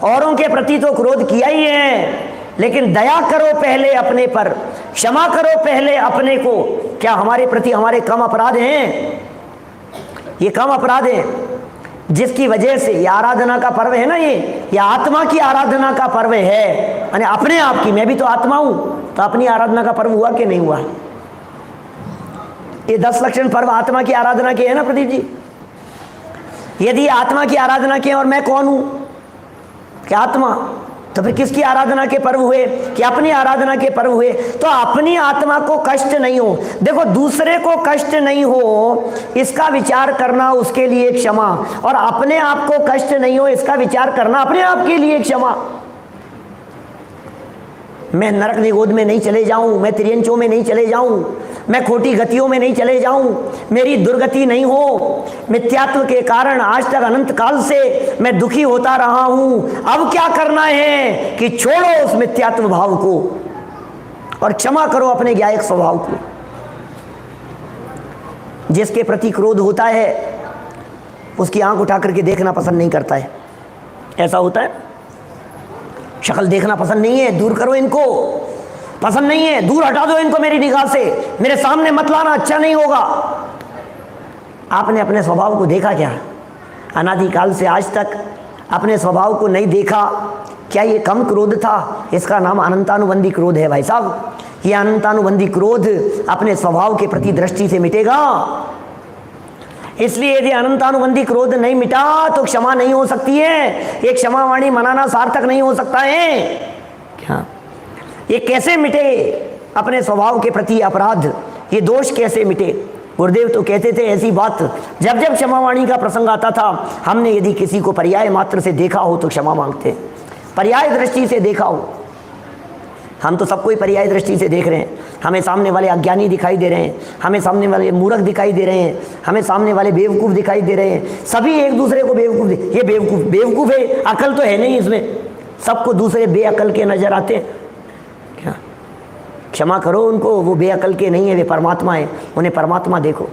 औरों के प्रति तो क्रोध किया ही है, लेकिन दया करो पहले अपने पर, क्षमा करो पहले अपने को। क्या हमारे प्रति हमारे कम अपराध हैं? ये कम अपराध हैं जिसकी वजह से ये आराधना का पर्व है ना, ये आत्मा की आराधना का पर्व है, यानी अपने आप की। मैं भी तो आत्मा हूं, तो अपनी आराधना का पर्व हुआ कि नहीं हुआ? ये 10 लक्षण पर्व आत्मा की आराधना के है ना प्रदीप जी? यदि आत्मा की आराधना के, और मैं कौन हूं? क्या आत्मा? तो फिर किसकी आराधना के पर्व हुए? कि अपनी आराधना के पर्व हुए। तो अपनी आत्मा को कष्ट नहीं हो, देखो दूसरे को कष्ट नहीं हो इसका विचार करना, उसके लिए क्षमा। और अपने आप को कष्ट नहीं हो इसका विचार करना, अपने आप के लिए क्षमा। मैं नरक निगोद में नहीं चले जाऊं, मैं त्रियंचों में नहीं चले जाऊं, मैं खोटी गतियों में नहीं चले जाऊं, मेरी दुर्गति नहीं हो। मिथ्यात्व के कारण आज तक अनंत काल से मैं दुखी होता रहा हूं। अब क्या करना है कि छोड़ो उस मिथ्यात्व भाव को और क्षमा करो अपने ज्ञायक स्वभाव को। जिसके प्रति क्रोध होता है उसकी आंख उठा करके देखना पसंद नहीं करता है। ऐसा होता है? शक्ल देखना पसंद नहीं है, दूर करो इनको, पसंद नहीं है, दूर हटा दो इनको मेरी निगाह से, मेरे सामने मत लाना, अच्छा नहीं होगा। आपने अपने स्वभाव को देखा क्या? अनादिकाल से आज तक अपने स्वभाव को नहीं देखा क्या? ये कम क्रोध था? इसका नाम अनंतानुबंधी क्रोध है भाई साहब। ये अनंतानुबंधी क्रोध अपने स्वभाव के प्रति दृष्टि से मिटेगा। इसलिए यदि अनंतानुबंधी क्रोध नहीं मिटा तो क्षमा नहीं हो सकती है। ये क्षमा वाणी मनाना सार्थक नहीं हो सकता है। क्या ये कैसे मिटे अपने स्वभाव के प्रति अपराध? ये दोष कैसे मिटे? गुरुदेव तो कहते थे ऐसी बात, जब जब क्षमा वाणी का प्रसंग आता था, हमने यदि किसी को पर्याय मात्र से देखा हो तो क्षमा मांगते। पर्याय दृष्टि से देखा हो, हम तो सबको ही पर्याय दृष्टि से देख रहे हैं। हमें सामने वाले अज्ञानी दिखाई दे रहे हैं, हमें सामने वाले मूर्ख दिखाई दे रहे हैं, हमें सामने वाले बेवकूफ़ दिखाई दे रहे हैं। सभी एक दूसरे को बेवकूफ़, ये बेवकूफ़ है, अकल तो है नहीं इसमें। सबको दूसरे बेअकल के नजर आते हैं। क्या? क्षमा करो उनको, वो बेअकल के नहीं है, वे परमात्मा है, उन्हें परमात्मा देखो।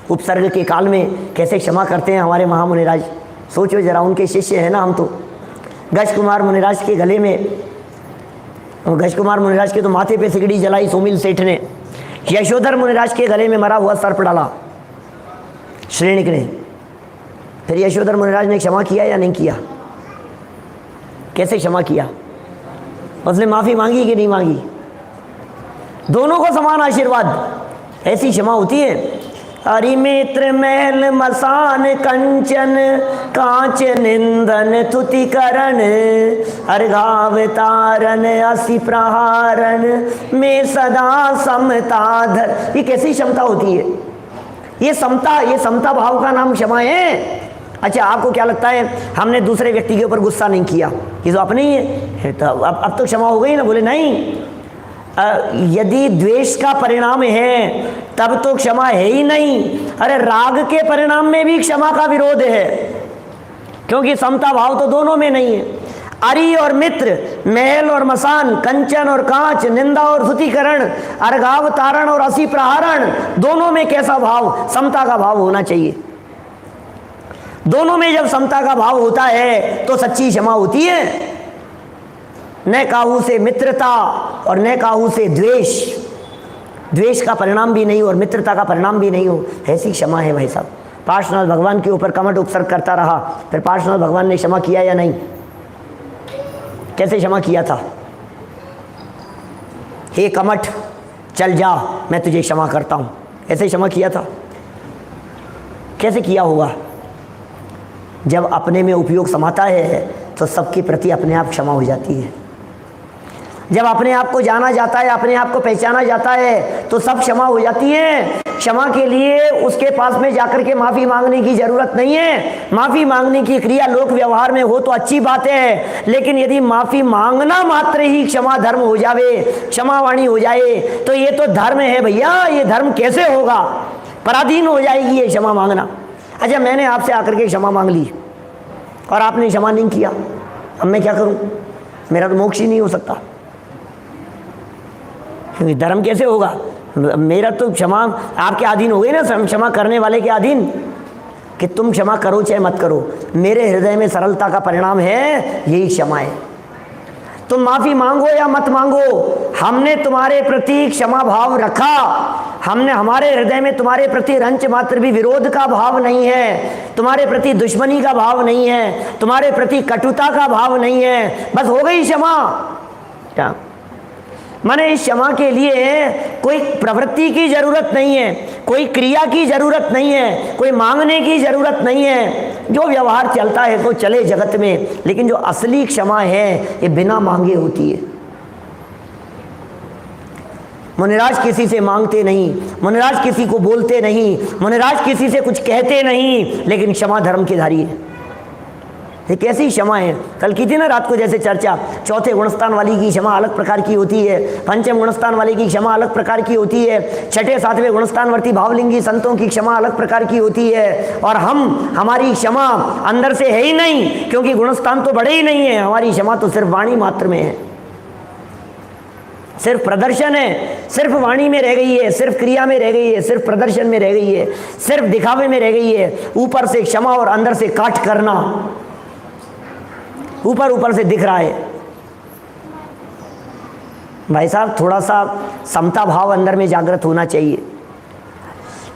उपसर्ग के काल में कैसे क्षमा करते हैं हमारे महामुनिराज, सोचो जरा। उनके शिष्य हैं ना हम तो। गज कुमार मुनिराज के गले में, गज कुमार मुनिराज के तो माथे पे सिगड़ी जलाई सोमिल सेठ ने। यशोधर मुनिराज के गले में मरा हुआ सर्प डाला श्रेणिक ने। फिर यशोधर मुनिराज ने क्षमा किया या नहीं किया? कैसे क्षमा किया? उसने माफ़ी मांगी कि नहीं मांगी? दोनों को समान आशीर्वाद। ऐसी क्षमा होती है। हरिमित्र मैल मसान कंचन कांच निंदन तुतिकरण अर्घावतारण असी प्रहारण में सदा समता धर। ये कैसी क्षमता होती है? ये समता भाव का नाम क्षमा है। अच्छा, आपको क्या लगता है हमने दूसरे व्यक्ति के ऊपर गुस्सा नहीं किया, ये तो अपने ही है, तो अब तो क्षमा हो गई ना? बोले नहीं, यदि द्वेष का परिणाम है तब तो क्षमा है ही नहीं। अरे राग के परिणाम में भी क्षमा का विरोध है, क्योंकि समता भाव तो दोनों में नहीं है। अरि और मित्र, महल और मसान, कंचन और कांच, निंदा और स्तुतिकरण, अर्घावतारण और असी प्रहारण, दोनों में कैसा भाव? समता का भाव होना चाहिए। दोनों में जब समता का भाव होता है तो सच्ची क्षमा होती है। न काहू से मित्रता और न काहू से द्वेष, द्वेष का परिणाम भी नहीं और मित्रता का परिणाम भी नहीं हो, ऐसी क्षमा है भाई साहब। पार्श्वनाथ भगवान के ऊपर कमठ उपसर्ग करता रहा, फिर पार्श्वनाथ भगवान ने क्षमा किया या नहीं? कैसे क्षमा किया था? हे कमठ चल जा, मैं तुझे क्षमा करता हूँ, ऐसे क्षमा किया था? कैसे किया होगा? जब अपने में उपयोग समाता है तो सबके प्रति अपने आप क्षमा हो जाती है। जब अपने आप को जाना जाता है, अपने आप को पहचाना जाता है तो सब क्षमा हो जाती है। क्षमा के लिए उसके पास में जाकर के माफ़ी मांगने की ज़रूरत नहीं है। माफ़ी मांगने की क्रिया लोक व्यवहार में हो तो अच्छी बात है, लेकिन यदि माफ़ी मांगना मात्र ही क्षमा धर्म हो जावे, क्षमा वाणी हो जाए, तो ये तो धर्म है भैया। ये धर्म कैसे होगा? पराधीन हो जाएगी ये क्षमा मांगना। अच्छा, मैंने आपसे आकर के क्षमा मांग ली और आपने क्षमा नहीं किया, अब मैं क्या करूं? मेरा तो मोक्ष ही नहीं हो सकता, क्योंकि धर्म कैसे होगा? मेरा तो क्षमा आपके अधीन हो गई ना, क्षमा करने वाले के अधीन, कि तुम क्षमा करो चाहे मत करो। मेरे हृदय में सरलता का परिणाम है यही क्षमा है। तुम माफ़ी मांगो या मत मांगो, हमने तुम्हारे प्रति क्षमा भाव रखा। हमने हमारे हृदय में तुम्हारे प्रति रंच मात्र भी विरोध का भाव नहीं है, तुम्हारे प्रति दुश्मनी का भाव नहीं है, तुम्हारे प्रति कटुता का भाव नहीं है, बस हो गई क्षमा। क्या माने? इस क्षमा के लिए कोई प्रवृत्ति की जरूरत नहीं है, कोई क्रिया की जरूरत नहीं है, कोई मांगने की जरूरत नहीं है। जो व्यवहार चलता है तो चले जगत में, लेकिन जो असली क्षमा है ये बिना मांगे होती है। मुनिराज किसी से मांगते नहीं, मुनिराज किसी को बोलते नहीं, मुनिराज किसी से कुछ कहते नहीं, लेकिन क्षमा धर्म की धारी है। ये कैसी क्षमा है? कल की थी ना रात को जैसे चर्चा, चौथे गुणस्थान वाली की क्षमा अलग प्रकार की होती है, पंचम गुणस्थान वाली की क्षमा अलग प्रकार की होती है, छठे सातवें गुणस्थानवर्ती भावलिंगी संतों की क्षमा अलग प्रकार की होती है। और हमारी क्षमा अंदर से है ही नहीं, क्योंकि गुणस्थान तो बड़े ही नहीं है। हमारी क्षमा तो सिर्फ वाणी मात्र में है, सिर्फ प्रदर्शन है, सिर्फ वाणी में रह गई है, सिर्फ क्रिया में रह गई है, सिर्फ प्रदर्शन में रह गई है, सिर्फ दिखावे में रह गई है। ऊपर से क्षमा और अंदर से काट करना, ऊपर से दिख रहा है। भाई साहब, थोड़ा सा समता भाव अंदर में जागृत होना चाहिए।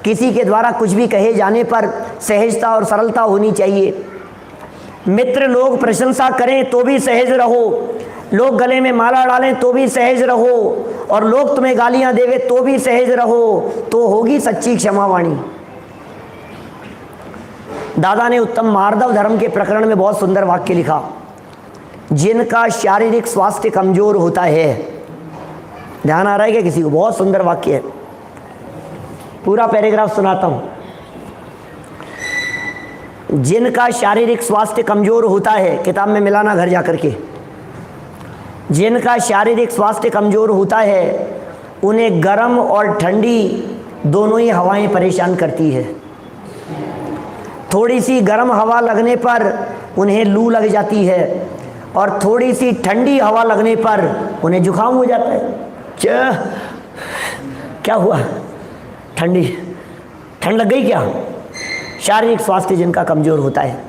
किसी के द्वारा कुछ भी कहे जाने पर सहजता और सरलता होनी चाहिए। मित्र लोग प्रशंसा करें तो भी सहज रहो, लोग गले में माला डालें तो भी सहज रहो, और लोग तुम्हें गालियां देवे तो भी सहज रहो, तो होगी सच्ची क्षमावाणी। दादा ने उत्तम मार्दव धर्म के प्रकरण में बहुत सुंदर वाक्य लिखा, जिनका शारीरिक स्वास्थ्य कमजोर होता है। ध्यान आ रहा है क्या किसी को? बहुत सुंदर वाक्य है, पूरा पैराग्राफ सुनाता हूं। जिनका शारीरिक स्वास्थ्य कमजोर होता है, किताब में मिलाना घर जाकर के, जिनका शारीरिक स्वास्थ्य कमजोर होता है उन्हें गर्म और ठंडी दोनों ही हवाएं परेशान करती है। थोड़ी सी गर्म हवा लगने पर उन्हें लू लग जाती है, और थोड़ी सी ठंडी हवा लगने पर उन्हें जुकाम हो जाता है। क्या हुआ? ठंड लग गई क्या? शारीरिक स्वास्थ्य जिनका कमजोर होता है।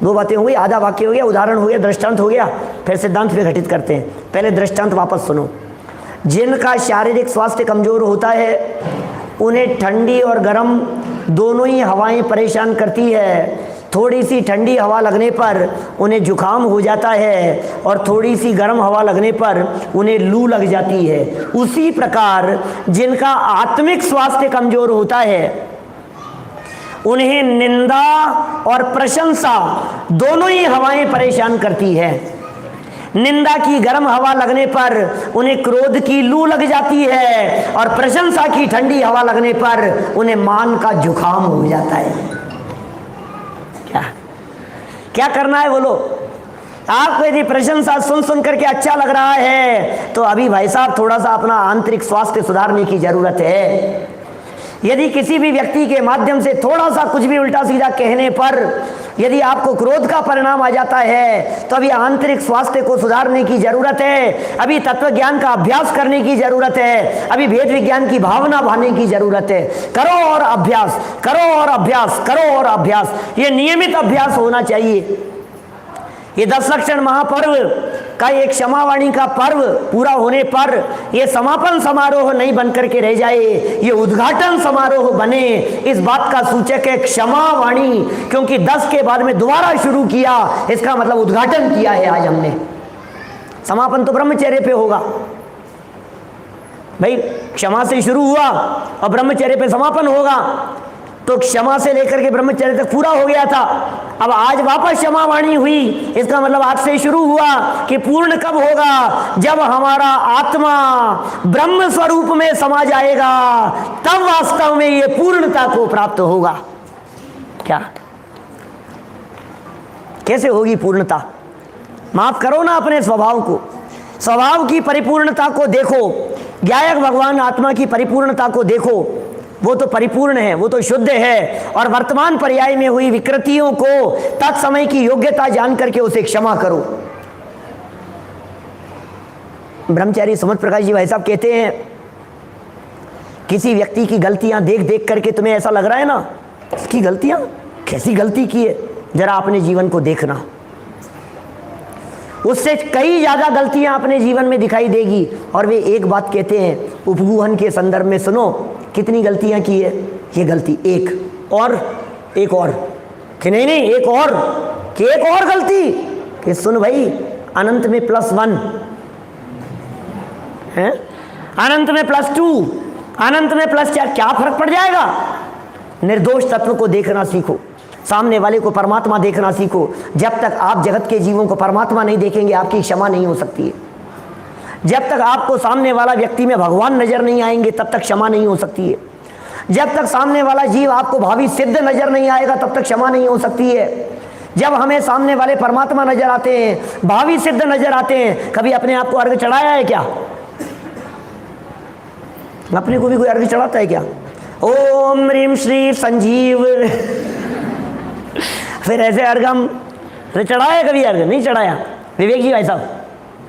दो बातें हो गई, आधा वाक्य हो गया, उदाहरण हो गया, दृष्टांत हो गया, फिर सिद्धांत पे घटित करते हैं। पहले दृष्टांत वापस सुनो। जिनका शारीरिक स्वास्थ्य कमजोर होता है उन्हें ठंडी और गर्म दोनों ही हवाएं परेशान करती है। थोड़ी सी ठंडी हवा लगने पर उन्हें जुकाम हो जाता है, और थोड़ी सी गर्म हवा लगने पर उन्हें लू लग जाती है। उसी प्रकार जिनका आत्मिक स्वास्थ्य कमजोर होता है उन्हें निंदा और प्रशंसा दोनों ही हवाएं परेशान करती है। निंदा की गर्म हवा लगने पर उन्हें क्रोध की लू लग जाती है, और प्रशंसा की ठंडी हवा लगने पर उन्हें मान का जुकाम हो जाता है। क्या करना है बोलो? आपको यदि प्रशंसा सुन सुन करके अच्छा लग रहा है तो अभी भाई साहब थोड़ा सा अपना आंतरिक स्वास्थ्य सुधारने की जरूरत है। यदि किसी भी व्यक्ति के माध्यम से थोड़ा सा कुछ भी उल्टा सीधा कहने पर यदि आपको क्रोध का परिणाम आ जाता है तो अभी आंतरिक स्वास्थ्य को सुधारने की जरूरत है। अभी तत्व ज्ञान का अभ्यास करने की जरूरत है। अभी भेद विज्ञान की भावना भाने की जरूरत है। करो और अभ्यास, करो और अभ्यास, करो और अभ्यास, ये नियमित अभ्यास होना चाहिए। ये 10 लक्षण महापर्व का एक क्षमावाणी का पर्व पूरा होने पर ये समापन समारोह नहीं बनकर के रह जाए, ये उद्घाटन समारोह बने, इस बात का सूचक है क्षमावाणी, क्योंकि 10 के बाद में दोबारा शुरू किया, इसका मतलब उद्घाटन किया है आज हमने। समापन तो ब्रह्मचर्य पे होगा भाई, क्षमा से शुरू हुआ और ब्रह्मचर्य पे समापन होगा, तो क्षमा से लेकर के ब्रह्मचर्य तक पूरा हो गया था। अब आज वापस क्षमावाणी हुई, इसका मतलब आज से शुरू हुआ कि पूर्ण कब होगा, जब हमारा आत्मा ब्रह्म स्वरूप में समा जाएगा, तब वास्तव में ये पूर्णता को प्राप्त होगा। क्या कैसे होगी पूर्णता? माफ करो ना अपने स्वभाव को, स्वभाव की परिपूर्णता को देखो, ज्ञायक भगवान आत्मा की परिपूर्णता को देखो, वो तो परिपूर्ण है, वो तो शुद्ध है, और वर्तमान पर्याय में हुई विकृतियों को तत्समय की योग्यता जान करके उसे क्षमा करो। ब्रह्मचारी समझ प्रकाश जी भाई साहब कहते हैं, किसी व्यक्ति की गलतियां देख देख करके तुम्हें ऐसा लग रहा है ना, इसकी गलतियां कैसी गलती की है, जरा अपने जीवन को देखना, उससे कई ज्यादा गलतियां अपने जीवन में दिखाई देगी। और वे एक बात कहते हैं उपगूहन के संदर्भ में, सुनो कितनी गलतियां की है, ये गलती एक और कि नहीं एक और कि एक और गलती कि सुन भाई, अनंत में +1 है, अनंत में +2, अनंत में +4, क्या फर्क पड़ जाएगा? निर्दोष तत्व को देखना सीखो, सामने वाले को परमात्मा देखना सीखो। जब तक आप जगत के जीवों को परमात्मा नहीं देखेंगे, आपकी क्षमा नहीं हो सकती है। जब तक आपको सामने वाला व्यक्ति में भगवान नजर नहीं आएंगे, तब तक क्षमा नहीं हो सकती है। जब तक सामने वाला जीव आपको भावी सिद्ध नजर नहीं आएगा, तब तक क्षमा नहीं हो सकती है। जब हमें सामने वाले परमात्मा नजर आते हैं, भावी सिद्ध नजर आते हैं, कभी अपने आप को अर्घ चढ़ाया है क्या? अपने को भी कोई अर्घ चढ़ाता है क्या? ओम ह्रीम श्री संजीव फिर ऐसे अर्घ हम चढ़ाया, कभी अर्घ नहीं चढ़ाया? विवेक जी भाई साहब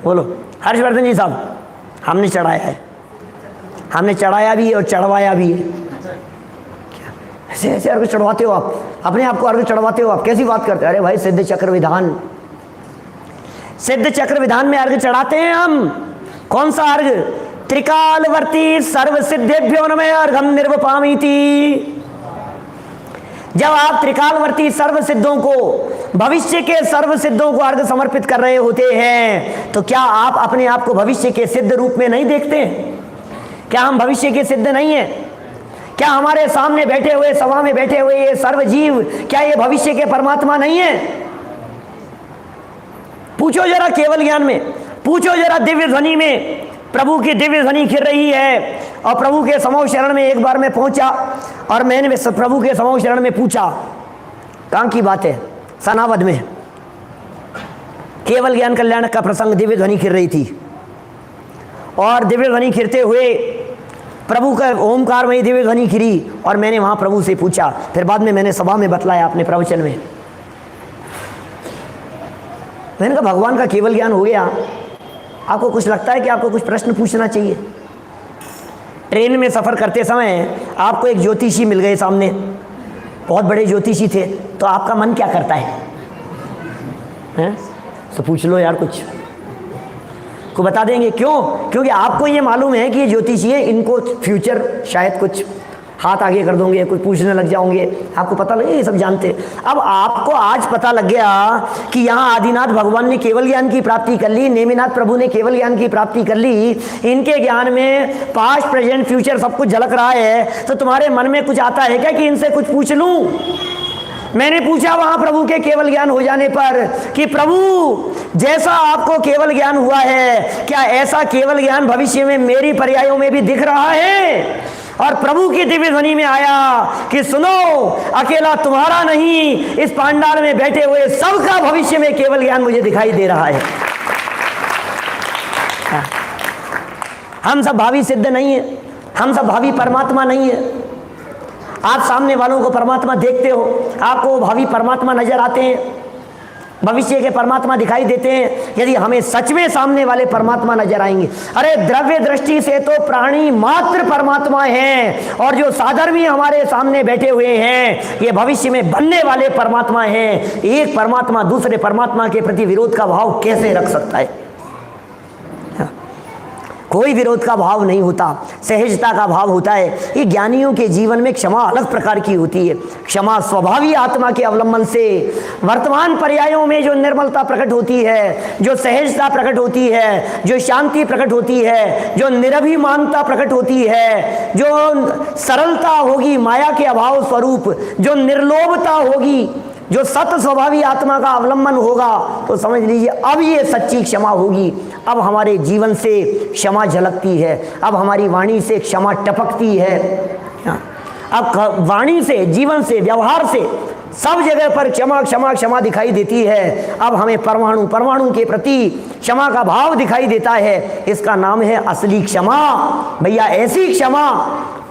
बोलो, हर्षवर्धन जी साहब, हमने चढ़ाया है, हमने चढ़ाया भी है और चढ़वाया भी है। ऐसे ऐसे अर्घ चढ़वाते हो आप, अपने आप को अर्घ चढ़वाते हो आप, कैसी बात करते हो? अरे भाई सिद्ध चक्र विधान, सिद्ध चक्र विधान में अर्घ चढ़ाते हैं हम। कौन सा अर्घ? त्रिकालवर्ती सर्व सिद्धेभ्यो नमः अर्घम निर्वपामीति। जब आप त्रिकालवर्ती सर्व सिद्धों को, भविष्य के सर्व सिद्धों को अर्घ समर्पित कर रहे होते हैं, तो क्या आप अपने आप को भविष्य के सिद्ध रूप में नहीं देखते? क्या हम भविष्य के सिद्ध नहीं है? क्या हमारे सामने बैठे हुए, सभा में बैठे हुए ये सर्व जीव, क्या ये भविष्य के परमात्मा नहीं है? पूछो जरा केवल ज्ञान में, पूछो जरा दिव्य ध्वनि में, प्रभु की दिव्य ध्वनि खिर रही है, और प्रभु के समोह शरण में एक बार मैं पहुंचा और मैंने प्रभु के समोह शरण में पूछा, कहाँ की बात है? सनावद में केवल ज्ञान कल्याण का प्रसंग, दिव्य ध्वनि खिर रही थी, और दिव्य ध्वनि खिरते हुए प्रभु का ओमकार में दिव्य ध्वनि खिरी, और मैंने वहां प्रभु से पूछा, फिर बाद में मैंने सभा में बतलाया अपने प्रवचन में। मैंने कहा भगवान का केवल ज्ञान हो गया, आपको कुछ लगता है कि आपको कुछ प्रश्न पूछना चाहिए? ट्रेन में सफ़र करते समय आपको एक ज्योतिषी मिल गए सामने, बहुत बड़े ज्योतिषी थे, तो आपका मन क्या करता है? तो पूछ लो यार, कुछ को बता देंगे। क्यों? क्योंकि आपको ये मालूम है कि ये ज्योतिषी है, इनको फ्यूचर शायद कुछ हाथ आगे कर दोगे, कुछ पूछने लग जाओगे, आपको पता लगे ये सब जानते। अब आपको आज पता लग गया कि यहाँ आदिनाथ भगवान ने केवल ज्ञान की प्राप्ति कर ली, नेमिनाथ प्रभु ने केवल ज्ञान की प्राप्ति कर ली, इनके ज्ञान में पास्ट प्रेजेंट फ्यूचर सब कुछ झलक रहा है, तो तुम्हारे मन में कुछ आता है क्या कि इनसे कुछ पूछ लूं? मैंने पूछा वहां प्रभु के केवल ज्ञान हो जाने पर कि प्रभु जैसा आपको केवल ज्ञान हुआ है, क्या ऐसा केवल ज्ञान भविष्य में मेरी पर्यायों में भी दिख रहा है? और प्रभु की दिव्य ध्वनि में आया कि सुनो, अकेला तुम्हारा नहीं, इस पांडाल में बैठे हुए सबका भविष्य में केवल ज्ञान मुझे दिखाई दे रहा है। हम सब भावी सिद्ध नहीं है, हम सब भावी परमात्मा नहीं है। आप सामने वालों को परमात्मा देखते हो, आपको भावी परमात्मा नजर आते हैं, भविष्य के परमात्मा दिखाई देते हैं। यदि हमें सच में सामने वाले परमात्मा नजर आएंगे, अरे द्रव्य दृष्टि से तो प्राणी मात्र परमात्मा हैं, और जो साधर्मी हमारे सामने बैठे हुए हैं ये भविष्य में बनने वाले परमात्मा हैं। एक परमात्मा दूसरे परमात्मा के प्रति विरोध का भाव कैसे रख सकता है? कोई विरोध का भाव नहीं होता, सहजता का भाव होता है। ये ज्ञानियों के जीवन में क्षमा अलग प्रकार की होती है। क्षमा स्वभावी आत्मा के अवलंबन से वर्तमान पर्यायों में जो निर्मलता प्रकट होती है, जो सहजता प्रकट होती है, जो शांति प्रकट होती है, जो निरभिमानता प्रकट होती है, जो सरलता होगी माया के अभाव स्वरूप, जो निर्लोभता होगी, जो सत स्वभावी आत्मा का अवलंबन होगा, तो समझ लीजिए अब ये सच्ची क्षमा होगी। अब हमारे जीवन से क्षमा झलकती है, अब हमारी वाणी से क्षमा टपकती है। अब वाणी से, जीवन से, व्यवहार से सब जगह पर क्षमा क्षमा क्षमा दिखाई देती है। अब हमें परमाणु परमाणु के प्रति क्षमा का भाव दिखाई देता है। इसका नाम है असली क्षमा। भैया ऐसी क्षमा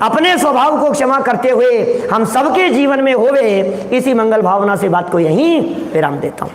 अपने स्वभाव को क्षमा करते हुए हम सबके जीवन में होवे, इसी मंगल भावना से बात को यहीं विराम देता हूँ।